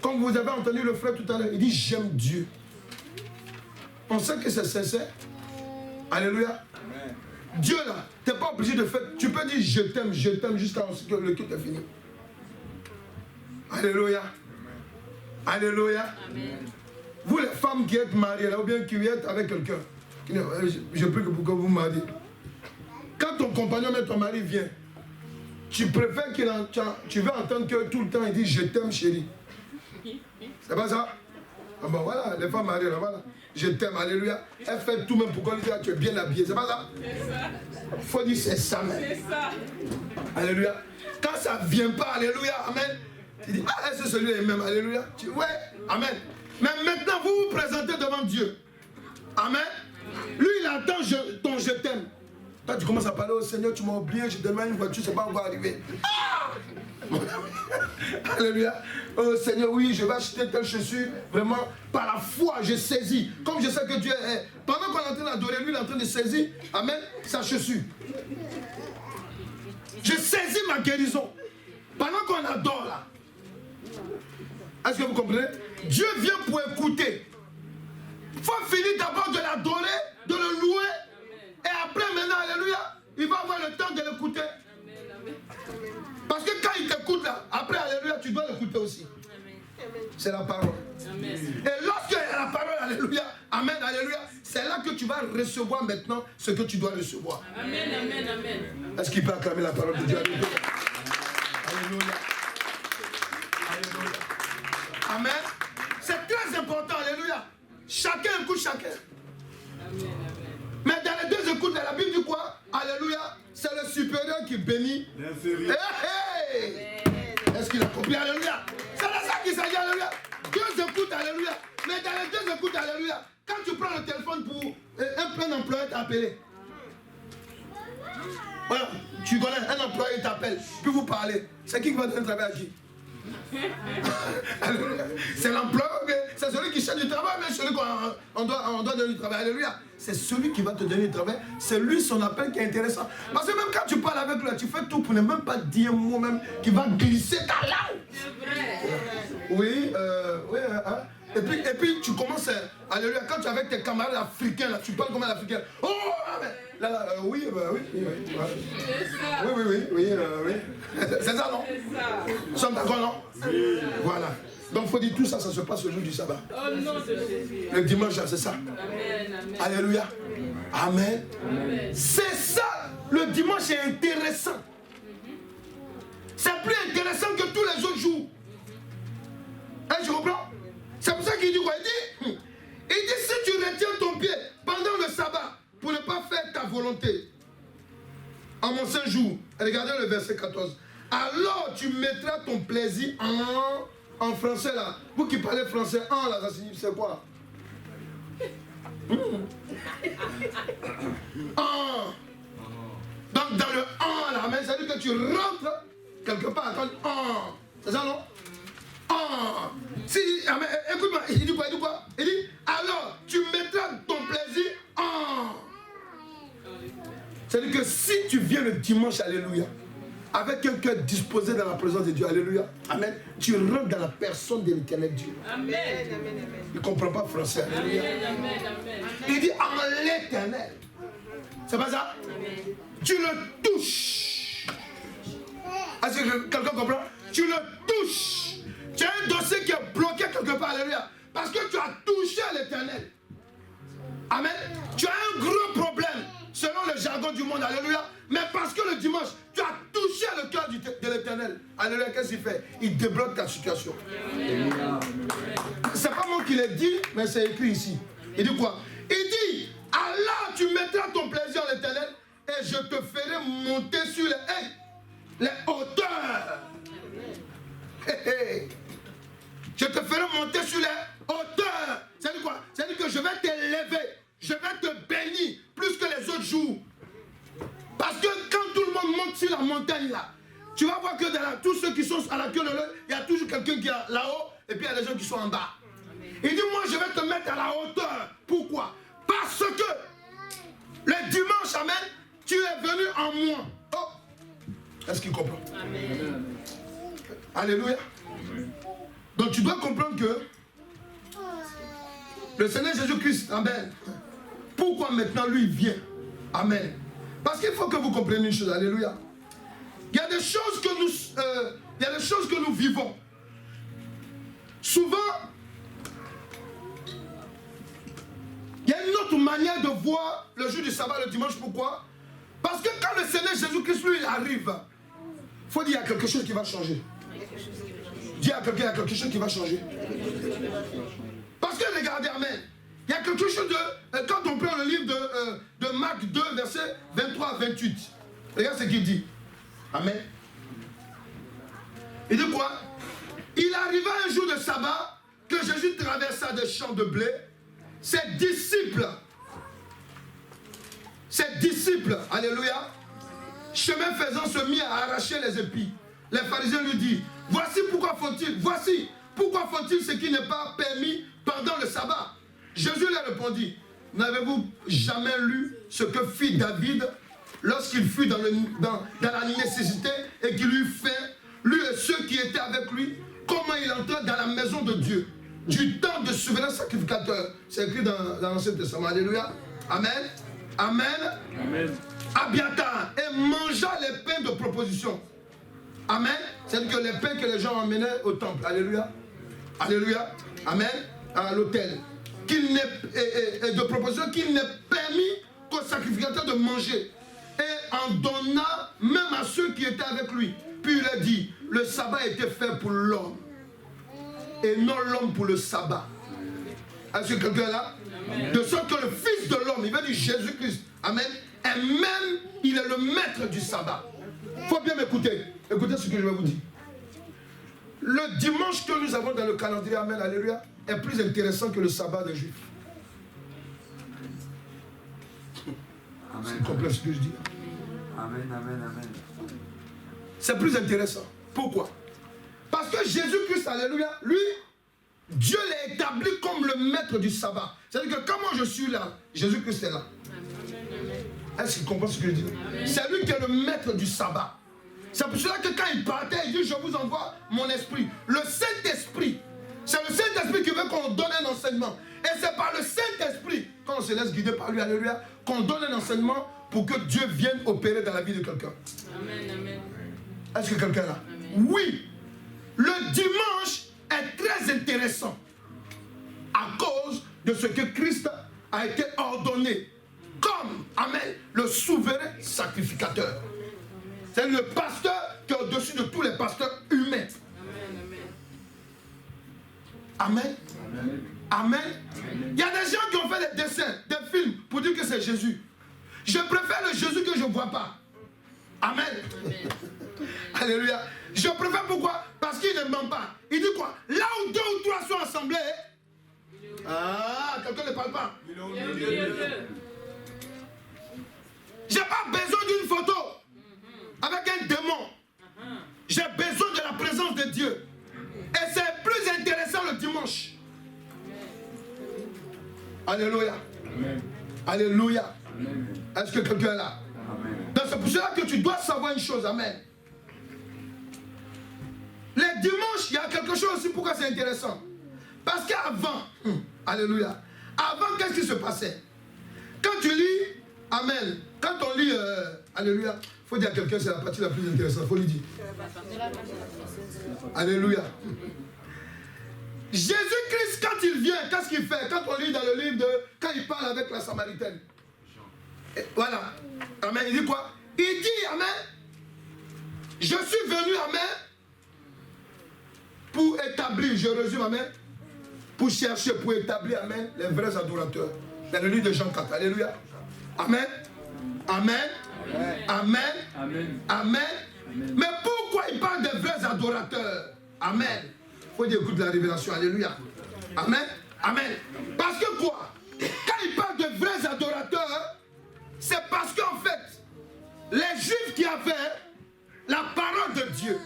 Comme vous avez entendu le frère tout à l'heure, il dit j'aime Dieu. On sait que c'est sincère. Alléluia. Amen. Dieu là, tu n'es pas obligé de faire. Tu peux dire je t'aime jusqu'à ce que le culte est fini. Alléluia. Alléluia. Amen. Vous les femmes qui êtes mariées là, ou bien qui êtes avec quelqu'un, je prie que pour que vous mariez. Quand ton compagnon, même ton mari vient, tu préfères tu veux entendre que tout le temps il dit je t'aime chérie. C'est pas ça? Ah bon voilà, les femmes mariées là, voilà. Je t'aime, alléluia. Elle fait tout même pour qu'on dise tu es bien habillé. C'est pas ça? C'est ça. Il faut dire c'est ça même. C'est ça. Alléluia. Quand ça ne vient pas, alléluia, amen. Tu dis, ah, c'est celui-là même, alléluia. Ouais, amen. Mais maintenant, vous vous présentez devant Dieu. Amen. Lui, il attend ton je t'aime. Quand tu commences à parler au Seigneur, tu m'as oublié, je te demande une voiture, c'est pas encore arrivé. Ah! Alléluia. Oh Seigneur, oui, je vais acheter telle chaussure. Vraiment, par la foi, je saisis. Comme je sais que Dieu est. Pendant qu'on est en train d'adorer, lui, il est en train de saisir, amen, sa chaussure. Je saisis ma guérison. Pendant qu'on adore là. Est-ce que vous comprenez? Dieu vient pour écouter. Il faut finir d'abord de l'adorer, de le louer. Et après, maintenant, alléluia, il va avoir le temps de l'écouter. Parce que quand il t'écoute là, après, alléluia, tu dois l'écouter aussi. C'est la parole. Amen. Et lorsque il y a la parole, alléluia, amen, alléluia, c'est là que tu vas recevoir maintenant ce que tu dois recevoir. Amen, amen, amen. Est-ce qu'il peut acclamer la parole de Dieu? Alléluia. Alléluia. Alléluia. Amen. C'est très important, alléluia. Chacun écoute chacun. Amen, amen. Mais dans les deux écoutes, la Bible dit quoi? Alléluia. C'est le supérieur qui bénit l'inférieur. Hey, hey. Est-ce qu'il a compris? Alléluia. C'est de ça qu'il s'agit, alléluia. Deux écoutes, alléluia. Mais dans les deux écoutes, alléluia. Quand tu prends le téléphone pour un employé t'appeler. Voilà, tu connais, un employé t'appelle, puis vous parlez. C'est qui va donner le travail à qui? C'est l'employeur, c'est celui qui cherche du travail, mais celui qu'on doit donner du travail. Alléluia. C'est celui qui va te donner du travail. C'est lui, son appel qui est intéressant. Parce que même quand tu parles avec lui, tu fais tout pour ne même pas dire un mot même qui va glisser ta langue. C'est vrai. Oui, oui, hein. Et puis tu commences, alléluia, quand tu es avec tes camarades africains, là, tu parles comme un africain. Oh, là, oui, oui. Oui. C'est ça, non? C'est ça. Nous sommes d'accord, non? Oui. Voilà. Donc il faut dire tout ça, ça se passe le jour du sabbat. Oh non, c'est Jésus. Le dimanche, c'est ça. Amen, amen. Alléluia. Amen. Amen. C'est ça. Le dimanche est intéressant. C'est plus intéressant que tous les autres jours. Hein, je comprends? C'est pour ça qu'il dit quoi? Il dit si tu retiens ton pied pendant le sabbat pour ne pas faire ta volonté en mon saint jour, regardez le verset 14. Alors tu mettras ton plaisir en français là. Vous qui parlez français, en là, ça signifie c'est quoi? En. Donc dans le en là, mais ça veut dire que tu rentres quelque part, quand en. C'est ça non? Si, écoute-moi, il dit quoi? Il dit, alors tu mettras ton plaisir en. C'est-à-dire que si tu viens le dimanche, alléluia, avec un cœur disposé dans la présence de Dieu, alléluia, amen, tu rentres dans la personne de l'éternel Dieu. Amen. Il ne comprend pas français, alléluia. Amen. Il dit en l'éternel. C'est pas ça? Amen. Tu le touches. Est-ce que quelqu'un comprend? Tu le touches. Tu as un dossier qui est bloqué quelque part, alléluia. Parce que tu as touché l'éternel. Amen. Tu as un gros problème, selon le jargon du monde, alléluia. Mais parce que le dimanche, tu as touché le cœur de l'éternel. Alléluia, qu'est-ce qu'il fait? Il débloque ta situation. C'est pas moi qui l'ai dit, mais c'est écrit ici. Il dit quoi? Il dit, alors tu mettras ton plaisir en l'éternel et je te ferai monter sur les hauteurs. Je te ferai monter sur les hauteurs. C'est-à-dire quoi? C'est-à-dire que je vais t'élever, je vais te bénir plus que les autres jours. Parce que quand tout le monde monte sur la montagne là, tu vas voir que tous ceux qui sont à la queue de l'œil, il y a toujours quelqu'un qui est là-haut et puis il y a des gens qui sont en bas. Il dit, moi je vais te mettre à la hauteur. Pourquoi? Parce que le dimanche, amen, tu es venu en moi. Oh. Est-ce qu'il comprend? Amen. Alléluia. Donc tu dois comprendre que le Seigneur Jésus-Christ, amen, pourquoi maintenant lui vient? Amen. Parce qu'il faut que vous compreniez une chose, alléluia. Il y a des choses que nous vivons. Souvent, il y a une autre manière de voir le jour du sabbat, le dimanche. Pourquoi? Parce que quand le Seigneur Jésus-Christ, lui, il arrive, il faut dire qu'il y a quelque chose qui va changer. Dis à quelqu'un, il y a quelque chose qui va changer. Parce que regardez, amen, il y a quelque chose de... Quand on prend le livre de Marc 2, versets 23 à 28, regarde ce qu'il dit. Amen. Il dit quoi? Il arriva un jour de sabbat que Jésus traversa des champs de blé. Ses disciples, alléluia, chemin faisant, se mit à arracher les épis. Les pharisiens lui disent, voici pourquoi faut-il ce qui n'est pas permis pendant le sabbat. Jésus leur répondit, n'avez-vous jamais lu ce que fit David lorsqu'il fut dans la nécessité et qu'il lui fait, lui et ceux qui étaient avec lui, comment il entra dans la maison de Dieu, du temps de souverain sacrificateur. C'est écrit dans l'Ancien Testament. Alléluia. Amen. Amen. Amen. Abiatar et mangea les pains de proposition. Amen. C'est-à-dire que les pains que les gens emmenaient au temple. Alléluia. Alléluia. Amen. À l'autel. De proposition qu'il n'est permis qu'au sacrificateur de manger. Et en donna même à ceux qui étaient avec lui. Puis il a dit, le sabbat était fait pour l'homme. Et non l'homme pour le sabbat. Est-ce que quelqu'un est là? Amen. De sorte que le Fils de l'homme, il veut dire Jésus-Christ, amen, et même il est le maître du sabbat. Il faut bien m'écouter. Écoutez ce que je vais vous dire. Le dimanche que nous avons dans le calendrier, amen, alléluia, est plus intéressant que le sabbat des Juifs. C'est complet ce que je dis. Amen, amen, amen. C'est plus intéressant. Pourquoi? Parce que Jésus-Christ, alléluia, lui, Dieu l'a établi comme le maître du sabbat. C'est-à-dire que comment je suis là, Jésus-Christ est là. Est-ce qu'il comprend ce que je dis? C'est lui qui est le maître du sabbat. C'est pour cela que quand il partait, il dit, je vous envoie mon esprit. Le Saint-Esprit. C'est le Saint-Esprit qui veut qu'on donne un enseignement. Et c'est par le Saint-Esprit, quand on se laisse guider par lui, alléluia, qu'on donne un enseignement pour que Dieu vienne opérer dans la vie de quelqu'un. Amen, amen. Est-ce que quelqu'un est là? Amen. Oui. Le dimanche est très intéressant à cause de ce que Christ a été ordonné comme, amen, le souverain sacrificateur. C'est le pasteur qui est au-dessus de tous les pasteurs humains. Amen. Amen. Amen. Amen. Il y a des gens qui ont fait des dessins, des films pour dire que c'est Jésus. Je préfère le Jésus que je ne vois pas. Amen. Amen. Alléluia. Je préfère pourquoi? Parce qu'il ne ment pas. Il dit quoi? Là où 2 ou 3 sont assemblés. Ah, quelqu'un ne parle pas. J'ai pas besoin d'une photo avec un démon. J'ai besoin de la présence de Dieu. Et c'est plus intéressant le le dimanche. Alléluia. Alléluia. Est-ce que quelqu'un est là? Donc c'est pour cela que tu dois savoir une chose. Amen. Les dimanches, il y a quelque chose aussi pourquoi c'est intéressant. Parce qu'avant, alléluia, avant qu'est-ce qui se passait? Quand tu lis, amen, quand on lit, alléluia, il faut dire à quelqu'un c'est la partie la plus intéressante, il faut lui dire. Alléluia. Jésus-Christ, quand il vient, qu'est-ce qu'il fait? Quand on lit dans le livre de... Quand il parle avec la Samaritaine. Et voilà. Amen. Il dit quoi? Il dit, amen, je suis venu, amen, pour établir, je résume, amen, pour chercher, pour établir, amen, les vrais adorateurs. Dans le livre de Jean 4. Alléluia. Amen. Amen. Amen. Amen. Amen. Mais pourquoi il parle des vrais adorateurs? Amen. Il faut dire, écoute la révélation. Alléluia. Amen. Amen. Parce que quoi? Quand il parle de vrais adorateurs, c'est parce qu'en fait, les Juifs qui avaient la parole de Dieu.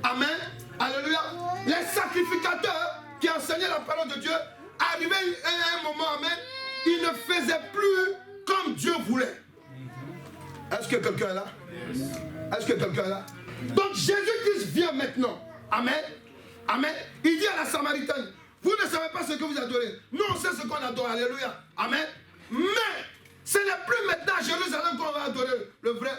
Amen. Alléluia. Les sacrificateurs qui enseignaient la parole de Dieu, arrivaient à un moment, amen, ils ne faisaient plus comme Dieu voulait. Est-ce que quelqu'un est là? Est-ce que quelqu'un est là? Donc Jésus-Christ vient maintenant. Amen. Amen. Il dit à la Samaritaine, vous ne savez pas ce que vous adorez. Nous, on sait ce qu'on adore. Alléluia. Amen. Mais ce n'est plus maintenant à Jérusalem qu'on va adorer le vrai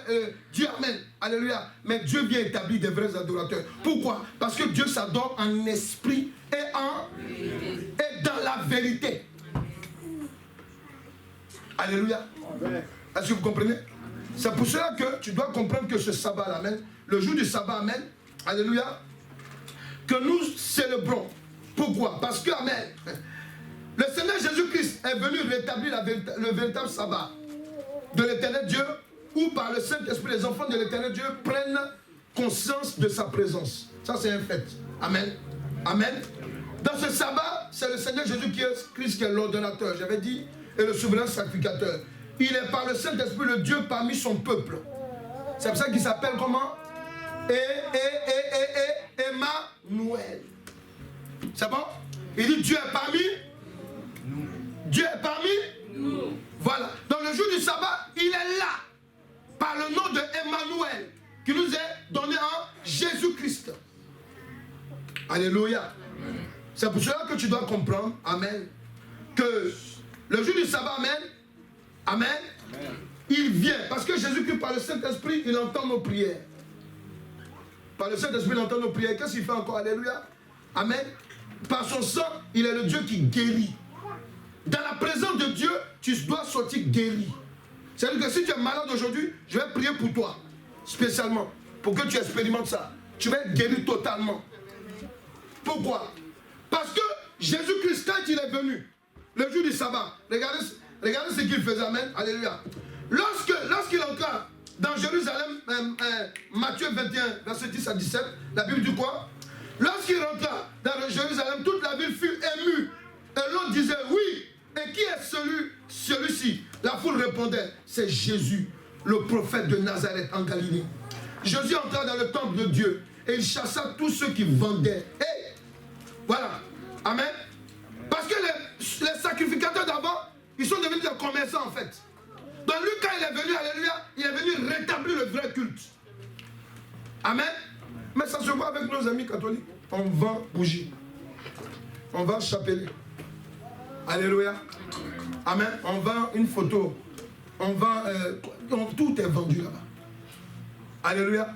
Dieu. Amen. Alléluia. Mais Dieu vient établir des vrais adorateurs. Pourquoi? Parce que Dieu s'adore en esprit et dans la vérité. Alléluia. Est-ce que vous comprenez? C'est pour cela que tu dois comprendre que ce sabbat, amen, le jour du sabbat, amen, alléluia, que nous célébrons. Pourquoi? Parce que, amen, le Seigneur Jésus-Christ est venu rétablir le véritable sabbat de l'éternel Dieu, où par le Saint-Esprit, les enfants de l'éternel Dieu prennent conscience de sa présence. Ça, c'est un fait. Amen. Amen. Dans ce sabbat, c'est le Seigneur Jésus-Christ qui est l'ordonnateur, j'avais dit, et le souverain sacrificateur. Il est par le Saint-Esprit le Dieu parmi son peuple. C'est pour ça qu'il s'appelle comment? Emmanuel. C'est bon? Il dit Dieu est parmi nous. Dieu est parmi nous. Voilà. Dans le jour du sabbat, il est là. Par le nom de Emmanuel, qui nous est donné en Jésus-Christ. Alléluia. C'est pour cela que tu dois comprendre, amen, que le jour du sabbat, amen, amen, amen, il vient. Parce que Jésus-Christ, par le Saint-Esprit, il entend nos prières. Par le Saint-Esprit, il entend nos prières. Qu'est-ce qu'il fait encore? Alléluia. Amen. Par son sang, il est le Dieu qui guérit. Dans la présence de Dieu, tu dois sortir guéri. C'est-à-dire que si tu es malade aujourd'hui, je vais prier pour toi, spécialement, pour que tu expérimentes ça. Tu vas être guéri totalement. Pourquoi? Parce que Jésus-Christ, quand il est venu, le jour du sabbat, regardez ce qu'il faisait, amen, alléluia. Lorsqu'il entra dans Jérusalem, Matthieu 21, verset 10 à 17, la Bible dit quoi? Lorsqu'il rentra dans Jérusalem, toute la ville fut émue. Et l'autre disait, oui, et qui est celui-ci? La foule répondait, c'est Jésus, le prophète de Nazareth en Galilée. Jésus entra dans le temple de Dieu et il chassa tous ceux qui vendaient. Et voilà, amen. Parce que les sacrificateurs d'avant, ils sont devenus des commerçants en fait. Donc lui, quand il est venu, alléluia, il est venu rétablir le vrai culte. Amen. Mais ça se voit avec nos amis catholiques. On vend bougies. On vend chapelet. Alléluia. Amen. On vend une photo. On vend... tout est vendu là-bas. Alléluia.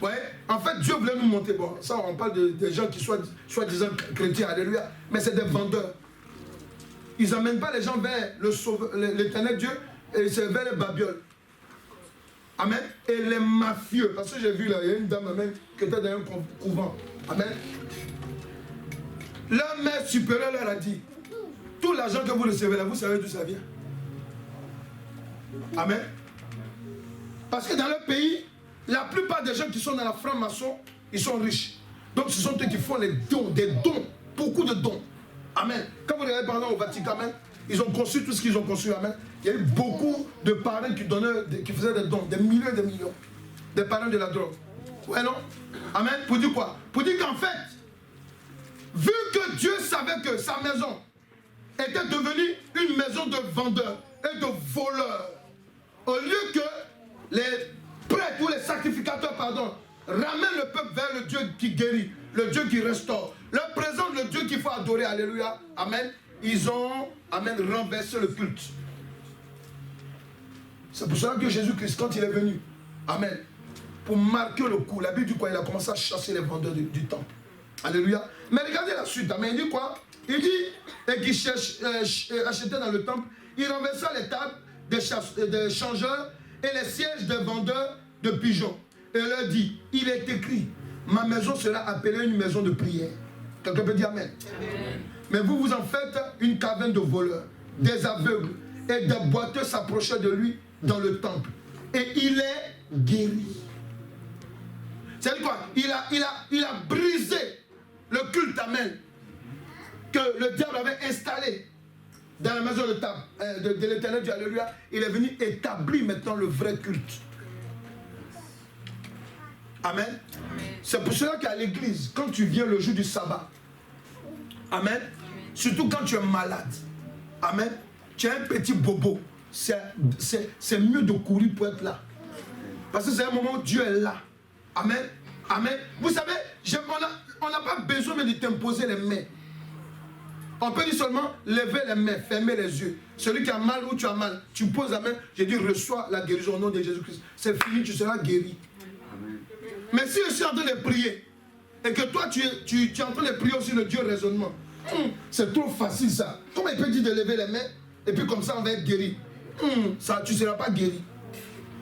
Ouais. En fait, Dieu voulait nous montrer. Bon, ça, on parle des gens qui soi-disant chrétiens. Alléluia. Mais c'est des vendeurs. Ils n'amènent pas les gens vers l'éternel Dieu, et c'est vers les babioles. Amen. Et les mafieux. Parce que j'ai vu là, il y a une dame amen, qui était dans un couvent. Amen. Leur mère supérieure leur a dit, tout l'argent que vous recevez là, vous savez d'où ça vient. Amen. Parce que dans leur pays, la plupart des gens qui sont dans la franc-maçon, ils sont riches. Donc ce sont eux qui font les dons, des dons, beaucoup de dons. Amen. Quand vous regardez par exemple au Vatican, amen, ils ont conçu tout ce qu'ils ont conçu. Amen. Il y a eu beaucoup de parrains qui faisaient des dons, des millions et des millions. Des parrains de la drogue. Ouais, non? Amen. Pour dire quoi? Pour dire qu'en fait, vu que Dieu savait que sa maison était devenue une maison de vendeurs et de voleurs, au lieu que les prêtres ou les sacrificateurs, pardon, ramènent le peuple vers le Dieu qui guérit, le Dieu qui restaure, leur présente le Dieu qu'il faut adorer, alléluia, amen, ils ont, amen, renversé le culte. C'est pour cela que Jésus-Christ, quand il est venu, amen, pour marquer le coup, la Bible dit quoi? Il a commencé à chasser les vendeurs du temple. Alléluia. Mais regardez la suite, amen, il dit quoi? Il dit, et qui achetait dans le temple, il renversa les tables des changeurs et les sièges des vendeurs de pigeons. Et leur dit, il est écrit, ma maison sera appelée une maison de prière. Quelqu'un peut dire amen. Amen. Mais vous, vous en faites une caverne de voleurs, des aveugles et des boiteux s'approchaient de lui dans le temple. Et il est guéri. C'est quoi? Il a brisé le culte, amen, que le diable avait installé dans la maison de l'Éternel Dieu, alléluia. Il est venu établir maintenant le vrai culte. Amen. C'est pour cela qu'à l'église, quand tu viens le jour du sabbat, amen, surtout quand tu es malade, amen, tu as un petit bobo, c'est mieux de courir pour être là. Parce que c'est un moment où Dieu est là. Amen. Amen. Vous savez, on n'a pas besoin de t'imposer les mains. On peut dire seulement lever les mains, fermer les yeux. Celui qui a mal ou tu as mal, tu poses la main, je dis reçois la guérison au nom de Jésus-Christ. C'est fini, tu seras guéri. Amen. Mais si je suis en train de prier, et que toi tu es en train de prier aussi le Dieu raisonnement, c'est trop facile ça. Comment il peut dire de lever les mains, et puis comme ça on va être guéri? Ça, tu ne seras pas guéri.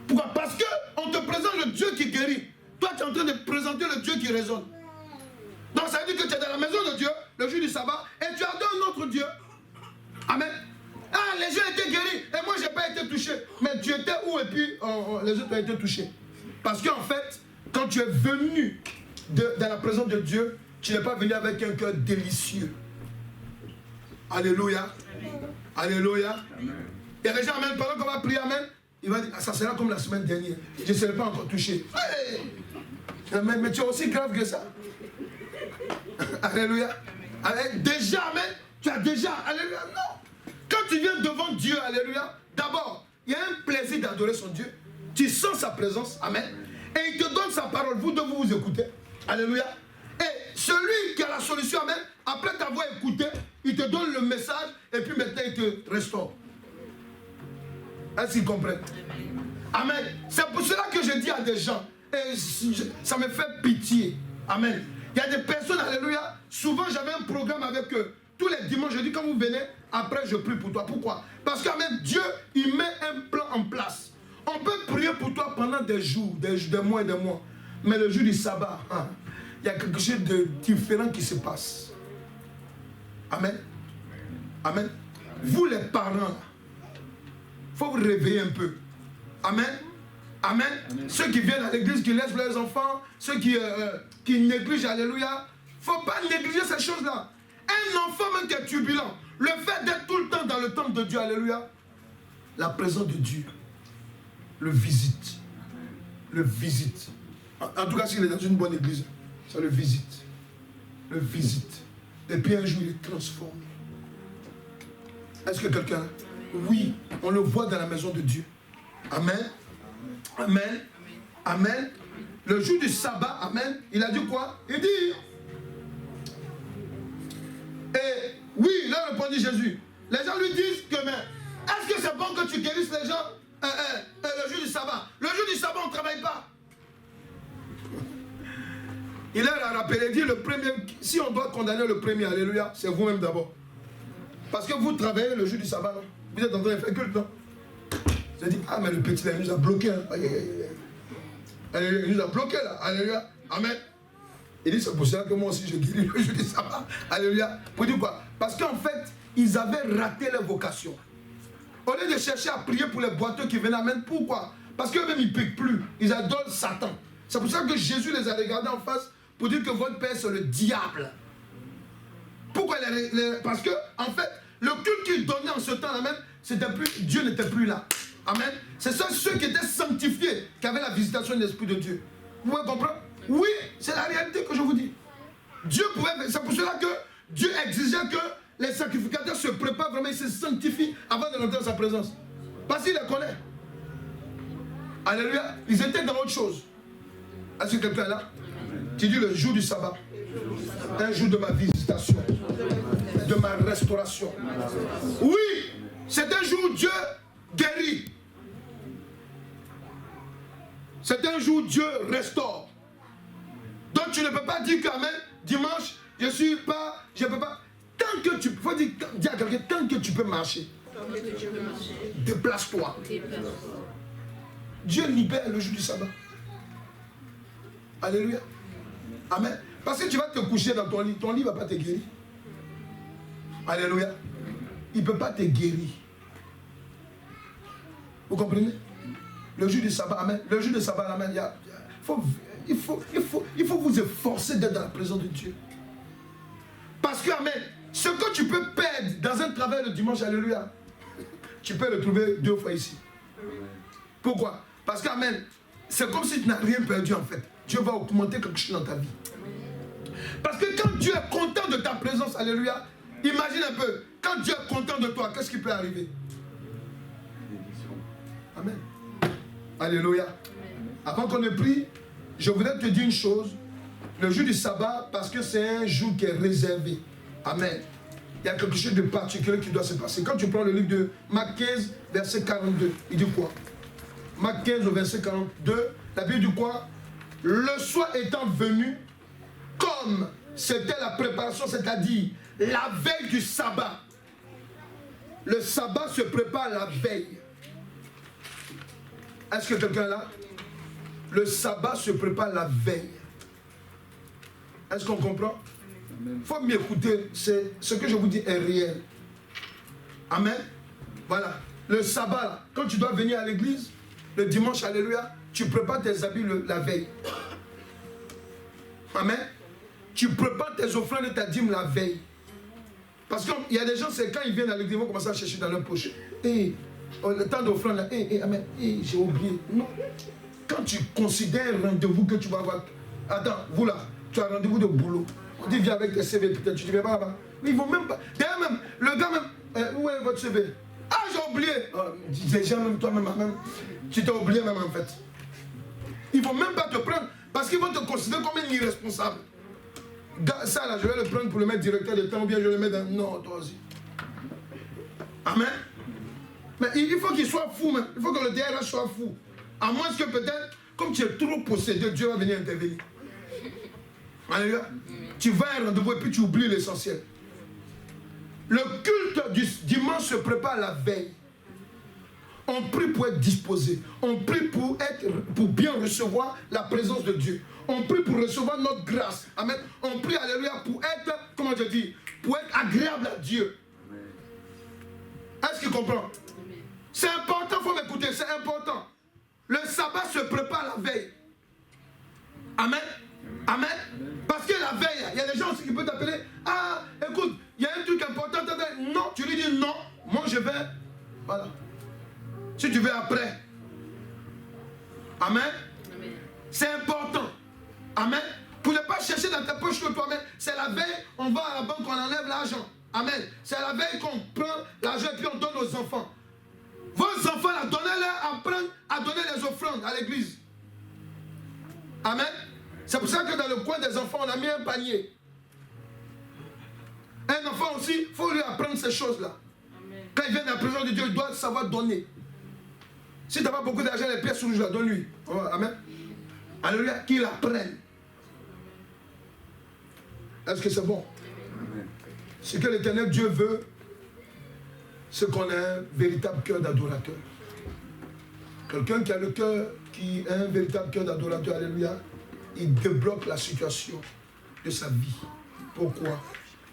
Pourquoi? Parce qu'on te présente le Dieu qui guérit. Toi tu es en train de présenter le Dieu qui raisonne. Donc ça veut dire que tu es dans la maison de Dieu, le jour du sabbat, et tu adores un autre Dieu. Amen. Ah, les gens étaient guéris, et moi je n'ai pas été touché. Mais tu étais où, et puis les autres ont été touchés. Parce qu'en fait, quand tu es venu dans la présence de Dieu, tu n'es pas venu avec un cœur délicieux. Alléluia. Alléluia. Il y a des gens, amen, pendant qu'on va prier, amen, il va dire, ah, ça sera comme la semaine dernière. Je ne serai pas encore touché. Hey! Amen, mais tu es aussi grave que ça. Alléluia. Alléluia. Déjà, amen, tu as déjà, alléluia. Non. Quand tu viens devant Dieu, alléluia, d'abord, il y a un plaisir d'adorer son Dieu. Tu sens sa présence, amen. Et il te donne sa parole, vous devez vous écouter. Alléluia. Et celui qui a la solution, amen, après t'avoir écouté, il te donne le message et puis maintenant il te restaure. Est-ce qu'ils comprennent? Amen. C'est pour cela que je dis à des gens, et ça me fait pitié. Amen. Il y a des personnes, alléluia, souvent j'avais un programme avec eux. Tous les dimanches, je dis quand vous venez, après je prie pour toi. Pourquoi? Parce que même Dieu, il met un plan en place. On peut prier pour toi pendant des jours, des mois et des mois. Mais le jour du sabbat, il y a quelque chose de différent qui se passe. Amen. Amen. Vous les parents, il faut vous réveiller un peu. Amen. Amen. Amen. Ceux qui viennent à l'église, qui laissent leurs enfants, ceux qui négligent, alléluia. Il ne faut pas négliger ces choses-là. Un enfant même qui est turbulent, le fait d'être tout le temps dans le temple de Dieu, alléluia, la présence de Dieu le visite. Le visite. En tout cas, s'il est dans une bonne église, ça le visite. Le visite. Et puis un jour, il est transformé. Est-ce que quelqu'un... Oui, on le voit dans la maison de Dieu. Amen. Amen. Amen. Le jour du sabbat, amen, il a dit quoi? Il dit... Et oui, là répondit Jésus. Les gens lui disent que, mais est-ce que c'est bon que tu guérisses les gens le jour du sabbat? Le jour du sabbat, on ne travaille pas. Il leur a rappelé, il dit le premier, si on doit condamner le premier, alléluia, c'est vous-même d'abord. Parce que vous travaillez le jour du sabbat, non? Vous êtes en train de faire culte, non? J'ai dit, ah mais le petit là, il nous a bloqué. Hein. Il nous a bloqué là, alléluia, amen. Il dit, c'est pour ça que moi aussi je guéris le jour du sabbat, alléluia. Pour dire quoi? Parce qu'en fait, ils avaient raté leur vocation. Au lieu de chercher à prier pour les boiteux qui venaient, amen, pourquoi? Parce qu'eux-mêmes ils ne prient plus, ils adorent Satan. C'est pour ça que Jésus les a regardés en face pour dire que votre père c'est le diable. Pourquoi? Parce que, en fait, le culte qu'ils donnaient en ce temps-là même, c'était plus, Dieu n'était plus là. Amen. C'est ça ceux qui étaient sanctifiés, qui avaient la visitation de l'Esprit de Dieu. Vous pouvez comprendre? Oui, c'est la réalité que je vous dis. Dieu pouvait... C'est pour cela que Dieu exigeait que les sacrificateurs se préparent vraiment, ils se sanctifient avant de rentrer dans sa présence. Parce qu'il les connaît. Alléluia. Ils étaient dans autre chose. Est-ce que quelqu'un est là? Tu dis le jour du sabbat. Un jour de ma visitation. De ma restauration. Oui, c'est un jour où Dieu guérit. C'est un jour où Dieu restaure. Donc tu ne peux pas dire qu'amen, dimanche, je peux pas. Tant que tu peux dire à quelqu'un, tant que tu peux marcher, déplace-toi. Dieu libère le jour du sabbat. Alléluia. Amen. Parce que tu vas te coucher dans ton lit ne va pas te guérir. Alléluia. Il ne peut pas te guérir. Vous comprenez? Le jour du sabbat, amen. Le jour du sabbat, amen. Il faut vous efforcer d'être dans la présence de Dieu. Parce que, amen, ce que tu peux perdre dans un travail le dimanche, alléluia, tu peux le trouver 2 fois ici. Pourquoi? Parce que, amen, c'est comme si tu n'as rien perdu en fait. Dieu va augmenter quelque chose dans ta vie. Parce que quand Dieu est content de ta présence, alléluia, imagine un peu, quand Dieu est content de toi, qu'est-ce qui peut arriver? Amen. Alléluia. Avant qu'on ne prie, je voudrais te dire une chose. Le jour du sabbat, parce que c'est un jour qui est réservé. Amen. Il y a quelque chose de particulier qui doit se passer. Quand tu prends le livre de Marc 15, verset 42, il dit quoi? Marc 15, au verset 42, la Bible dit quoi? Le soir étant venu, comme c'était la préparation, c'est-à-dire la veille du sabbat. Le sabbat se prépare la veille. Est-ce que quelqu'un est là? Le sabbat se prépare la veille. Est-ce qu'on comprend? Il faut m'écouter. Ce que je vous dis est réel. Amen. Voilà. Le sabbat, là, quand tu dois venir à l'église, le dimanche, alléluia, tu prépares tes habits la veille. Amen. Tu prépares tes offrandes et ta dîme la veille. Parce qu'il y a des gens, c'est quand ils viennent à l'église, ils vont commencer à chercher dans leur poche. Le temps d'offrande, là, amen, j'ai oublié. Non. Quand tu considères un rendez-vous que tu vas avoir, attends, vous là, tu as un rendez-vous de boulot. On dit viens avec tes CV, peut-être tu ne viens pas là-bas. Mais ils vont même pas. D'ailleurs même, le gars même, où est votre CV? Ah, j'ai oublié. Déjà même toi-même, tu t'es oublié même en fait. Ils ne vont même pas te prendre parce qu'ils vont te considérer comme un irresponsable. Ça là, je vais le prendre pour le mettre directeur de temps ou bien je le mets dans... Non, toi aussi. Amen. Mais il faut qu'il soit fou même. Il faut que le DRH soit fou. À moins que peut-être, comme tu es trop possédé, Dieu va venir intervenir. Alléluia. Tu vas à un rendez-vous et puis tu oublies l'essentiel. Le culte du dimanche se prépare la veille. On prie pour être disposé. On prie pour bien recevoir la présence de Dieu. On prie pour recevoir notre grâce. Amen. On prie, alléluia, pour être, comment je dis, pour être agréable à Dieu. Est-ce qu'il comprend? C'est important, il faut m'écouter, c'est important. Le sabbat se prépare la veille. Amen. Amen. Parce que la veille, il y a des gens aussi qui peuvent t'appeler. Ah, écoute, il y a un truc important. Non, tu lui dis non. Moi, je vais. Voilà. Si tu veux après. Amen. Amen. C'est important. Amen. Pour ne pas chercher dans ta poche que toi-même. C'est la veille, on va à la banque, on enlève l'argent. Amen. C'est la veille qu'on prend l'argent et puis on donne aux enfants. Vos enfants, là, donnez-leur, apprendre à donner les offrandes à l'église. Amen. C'est pour ça que dans le coin des enfants, on a mis un panier. Un enfant aussi, il faut lui apprendre ces choses-là. Quand il vient dans la présence de Dieu, il doit savoir donner. Si tu n'as pas beaucoup d'argent, les pièces rouges, donne-lui. Amen. Alléluia, qu'il apprenne. Est-ce que c'est bon? Ce que l'Éternel Dieu veut, c'est qu'on ait un véritable cœur d'adorateur. Quelqu'un qui a le cœur, qui a un véritable cœur d'adorateur, alléluia, il débloque la situation de sa vie. Pourquoi?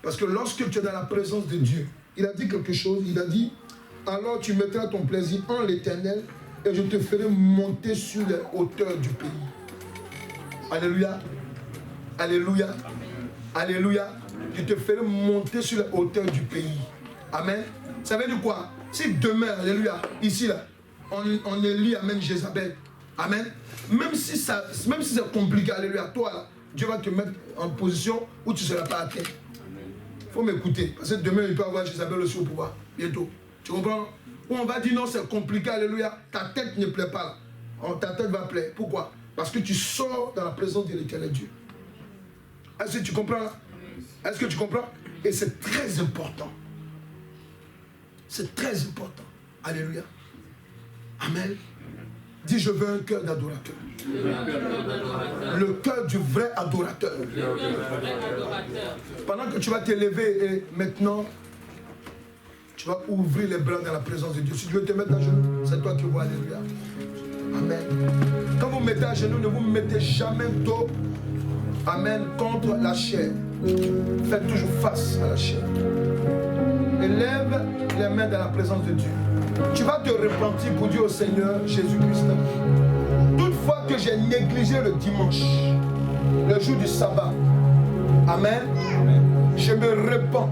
Parce que lorsque tu es dans la présence de Dieu, il a dit quelque chose, il a dit, alors tu mettras ton plaisir en l'Éternel et je te ferai monter sur les hauteurs du pays. Alléluia. Alléluia. Alléluia. Je te ferai monter sur les hauteurs du pays. Amen. Ça veut dire quoi? Si demain, alléluia, ici là, on élit, amen, Jézabel. Amen. Même si c'est compliqué, alléluia, toi là, Dieu va te mettre en position où tu ne seras pas atteint. Il faut m'écouter. Parce que demain, il peut avoir Jézabel aussi au pouvoir. Bientôt. Tu comprends? Où on va dire non, c'est compliqué, alléluia. Ta tête ne plaît pas là. Ta tête va plaire. Pourquoi? Parce que tu sors dans la présence de l'Éternel Dieu. Est-ce que tu comprends là? Est-ce que tu comprends? Et c'est très important. C'est très important. Alléluia. Amen. Dis, je veux un cœur d'adorateur. Le cœur du vrai adorateur. Pendant que tu vas t'élever et maintenant, tu vas ouvrir les bras dans la présence de Dieu. Si tu veux te mettre à genoux, c'est toi qui vois. Alléluia. Amen. Quand vous mettez à genoux, ne vous mettez jamais dos, amen, contre la chair. Faites toujours face à la chair. Élève les mains dans la présence de Dieu. Tu vas te repentir pour dire au Seigneur Jésus-Christ. Toutefois que j'ai négligé le dimanche, le jour du sabbat, amen, je me repens.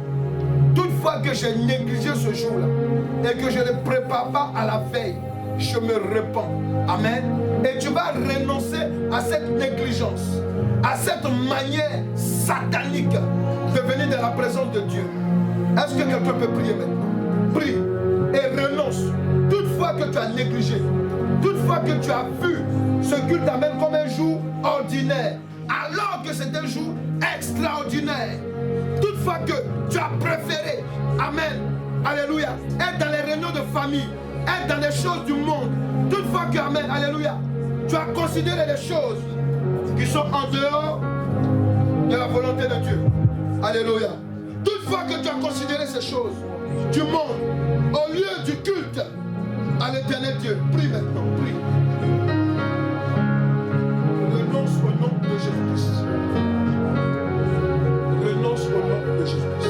Toutefois que j'ai négligé ce jour-là et que je ne le prépare pas à la veille, je me repens. Amen. Et tu vas renoncer à cette négligence, à cette manière satanique de venir dans la présence de Dieu. Est-ce que quelqu'un peut prier maintenant? Prie et renonce. Toutefois que tu as négligé, toutefois que tu as vu ce culte amène comme un jour ordinaire, alors que c'est un jour extraordinaire. Toutefois que tu as préféré, amen, alléluia, être dans les réunions de famille, être dans les choses du monde. Toutefois que, amen, alléluia, tu as considéré les choses qui sont en dehors de la volonté de Dieu. Alléluia. Toutefois que tu as considéré ces choses du monde au lieu du culte à l'éternel Dieu, prie maintenant, prie. Renonce au nom de Jésus-Christ. Renonce au nom de Jésus-Christ.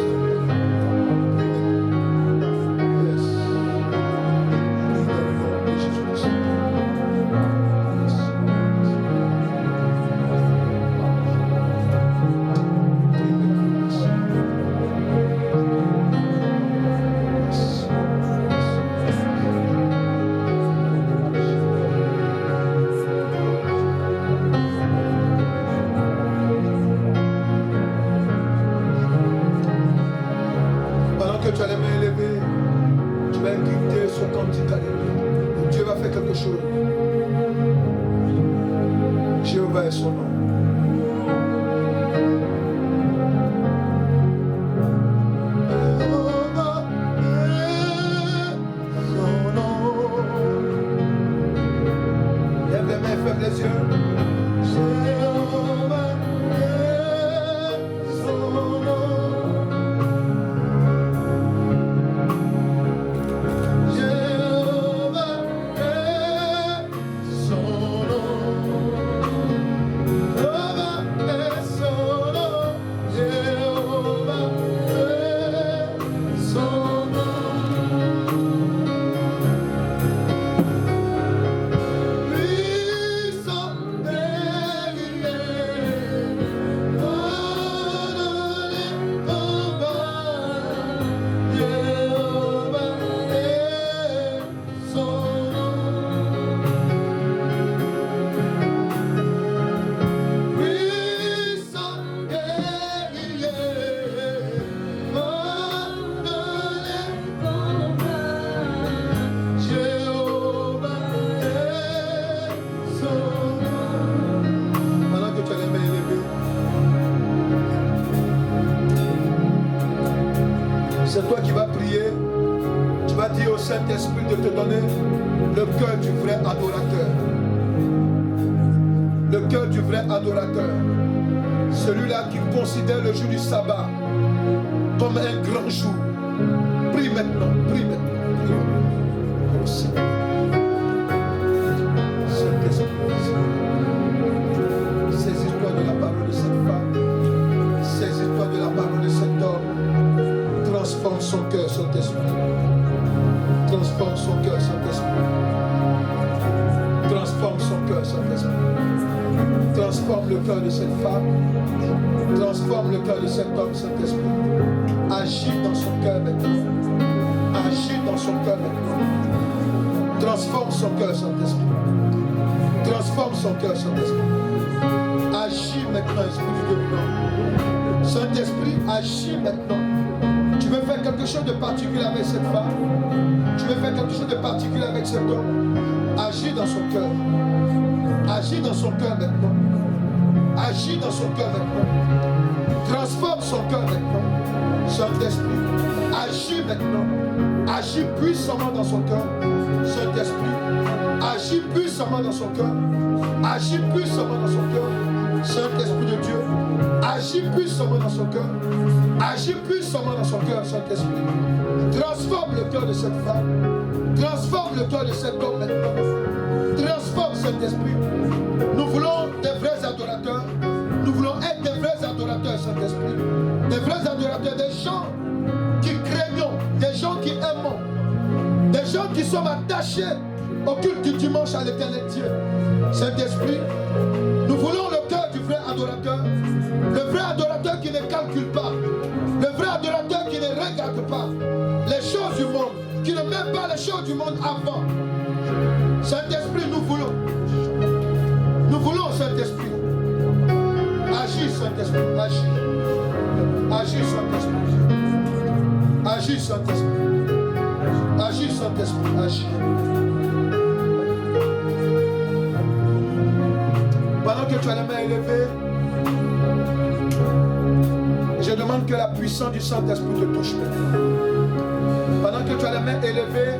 Jéhovah est son nom. Lève les mains, ferme les yeux. C'est toi qui vas prier. Tu vas dire au Saint-Esprit de te donner le cœur du vrai adorateur. Le cœur du vrai adorateur. Celui-là qui considère le jour du sabbat comme un grand jour. Prie maintenant, prie maintenant. Prie maintenant. Oh Seigneur. Saisis-toi de la parole de cette femme. Saisis-toi de la parole de cet homme. Transforme son cœur, son esprit. Transforme son cœur, son esprit. Transforme son cœur, son esprit. Transforme le cœur de cette femme. Transforme le cœur de cet homme, cet esprit. Agis dans son cœur maintenant. Agis dans son cœur maintenant. Transforme son cœur, son esprit. Transforme son cœur, son esprit. Agis maintenant, Esprit du Dieu vivant. Saint-Esprit, agis maintenant. Tu veux faire quelque chose de particulier avec cette femme. Tu veux faire quelque chose de particulier avec cet homme. Agis dans son cœur. Agis dans son cœur maintenant. Agis dans son cœur maintenant. Transforme son cœur maintenant. Saint-Esprit, agis maintenant. Agis puissamment dans son cœur. Saint-Esprit, agis puissamment dans son cœur. Agis puissamment dans son cœur. Saint-Esprit de Dieu, agis puissamment dans son cœur. Agis puissamment dans son cœur, Saint-Esprit. Transforme le cœur de cette femme. Transforme le cœur de cet homme maintenant. Transforme cet esprit. Nous voulons des vrais adorateurs. Nous voulons être des vrais adorateurs, Saint-Esprit. Des vrais adorateurs, des gens qui craignons, des gens qui aimons, des gens qui sont attachés au culte du dimanche à l'éternel Dieu. Saint-Esprit, nous voulons le cœur du vrai adorateur. Le vrai adorateur qui ne calcule pas. Le vrai adorateur qui ne regarde pas les choses du monde, qui ne met pas les choses du monde avant. Saint-Esprit, nous voulons. Nous voulons, Saint-Esprit. Agis, Saint-Esprit. Agis. Agis, Saint-Esprit. Agis, Saint-Esprit. Agis, Saint-Esprit. Agis. Pendant que tu as les mains élevées, je demande que la puissance du Saint-Esprit te touche maintenant. Pendant que tu as les mains élevées,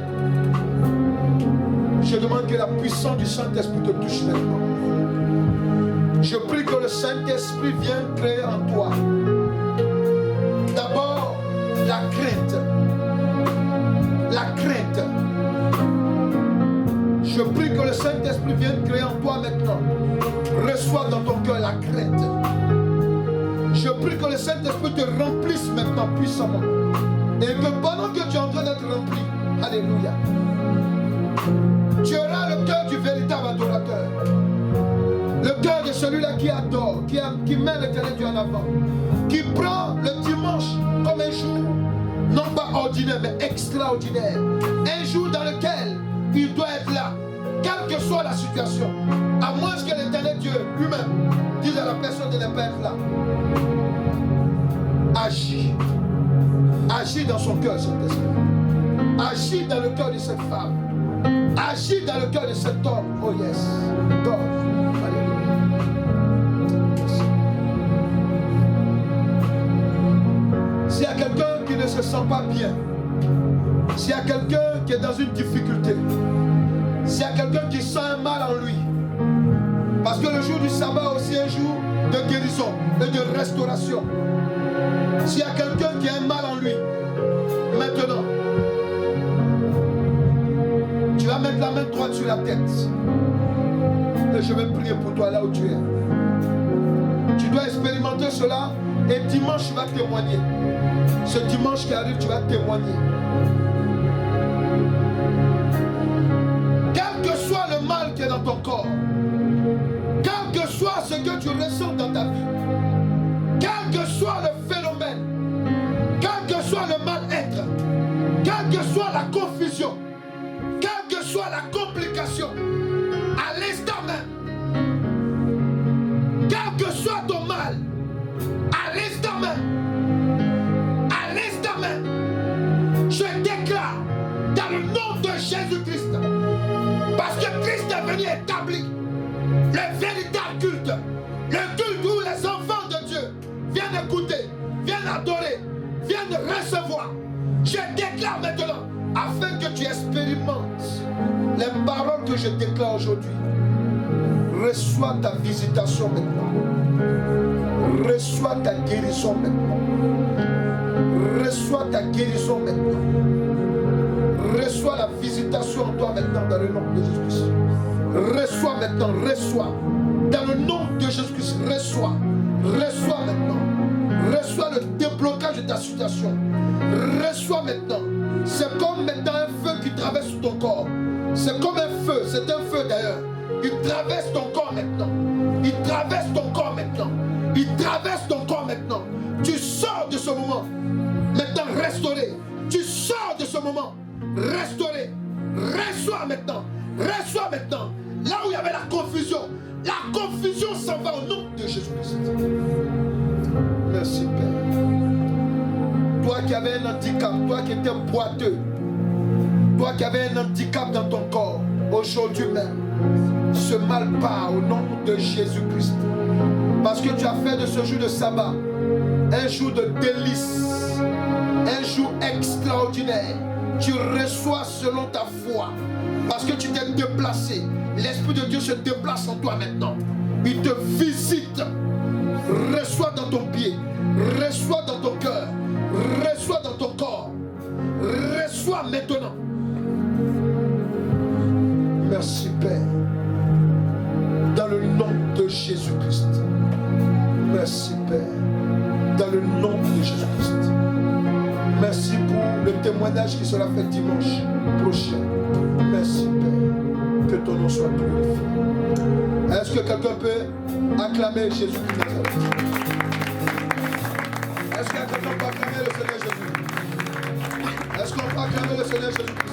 je demande que la puissance du Saint-Esprit te touche maintenant. Je prie que le Saint-Esprit vienne créer en toi d'abord la crainte. La crainte. Je prie que le Saint-Esprit vienne créer en toi maintenant. Reçois dans ton cœur la crainte. Je prie que le Saint-Esprit te remplisse maintenant puissamment. Et que pendant que tu es en train d'être rempli, alléluia, tu auras le cœur du véritable adorateur. Le cœur de celui-là qui adore, qui met l'éternel Dieu en avant. Qui prend le dimanche comme un jour, non pas ordinaire, mais extraordinaire. Un jour dans lequel il doit être là, quelle que soit la situation. À moins que l'éternel Dieu lui-même dise à la personne de ne pas être là. Agis. Agis dans son cœur, cet esprit. Agis dans le cœur de cette femme. Agis dans le cœur de cet homme. Oh yes. God. S'il y a quelqu'un qui ne se sent pas bien, s'il y a quelqu'un qui est dans une difficulté, s'il y a quelqu'un qui sent un mal en lui, parce que le jour du sabbat aussi est un jour de guérison et de restauration. S'il y a quelqu'un qui a un mal en lui, maintenant, tu vas mettre la main droite sur la tête. Et je vais prier pour toi là où tu es. Tu dois expérimenter cela et dimanche tu vas témoigner. Ce dimanche qui arrive, tu vas témoigner. Quel que soit le mal qui est dans ton corps, quel que soit ce que tu ressens dans ta vie, quel que soit le phénomène, quel que soit le mal-être, quelle que soit la confusion, quelle que soit la complication, à l'instant même, quel que soit ton mal, à l'instant même, je déclare dans le nom de Jésus-Christ, parce que Christ est venu établir le véritable culte, le culte où les enfants de Dieu viennent écouter, viennent adorer, viennent recevoir. Je déclare maintenant, afin que tu expérimentes les paroles que je déclare aujourd'hui. Reçois ta visitation maintenant. Reçois ta guérison maintenant. Reçois ta guérison maintenant. Reçois la visitation en toi maintenant dans le nom de Jésus-Christ. Reçois maintenant, reçois. Dans le nom de Jésus-Christ, reçois. Reçois maintenant. Reçois le déblocage de ta situation. Reçois maintenant. C'est comme maintenant un feu qui traverse ton corps. C'est comme un feu, c'est un feu d'ailleurs. Il traverse ton corps maintenant. Il traverse ton corps maintenant. Il traverse ton corps maintenant. Tu sors de ce moment. Maintenant restauré. Tu sors de ce moment. Restauré. Reçois maintenant. Reçois maintenant. Là où il y avait la confusion s'en va au avais un handicap, toi qui étais boiteux, toi qui avais un handicap dans ton corps, aujourd'hui même, ce mal part au nom de Jésus-Christ. Parce que tu as fait de ce jour de sabbat un jour de délice, un jour extraordinaire. Tu reçois selon ta foi. Parce que tu t'es déplacé. L'Esprit de Dieu se déplace en toi maintenant. Il te visite. Reçois dans ton pied. Reçois dans ton cœur. Reçois dans ton corps. Reçois maintenant. Merci Père. Dans le nom de Jésus-Christ. Merci Père. Dans le nom de Jésus-Christ. Merci pour le témoignage qui sera fait dimanche prochain. Merci Père. Que ton nom soit glorifié. Est-ce que quelqu'un peut acclamer Jésus-Christ? Est-ce que quelqu'un peut acclamer le Seigneur Jésus? Est-ce qu'on peut acclamer le Seigneur Jésus-Christ?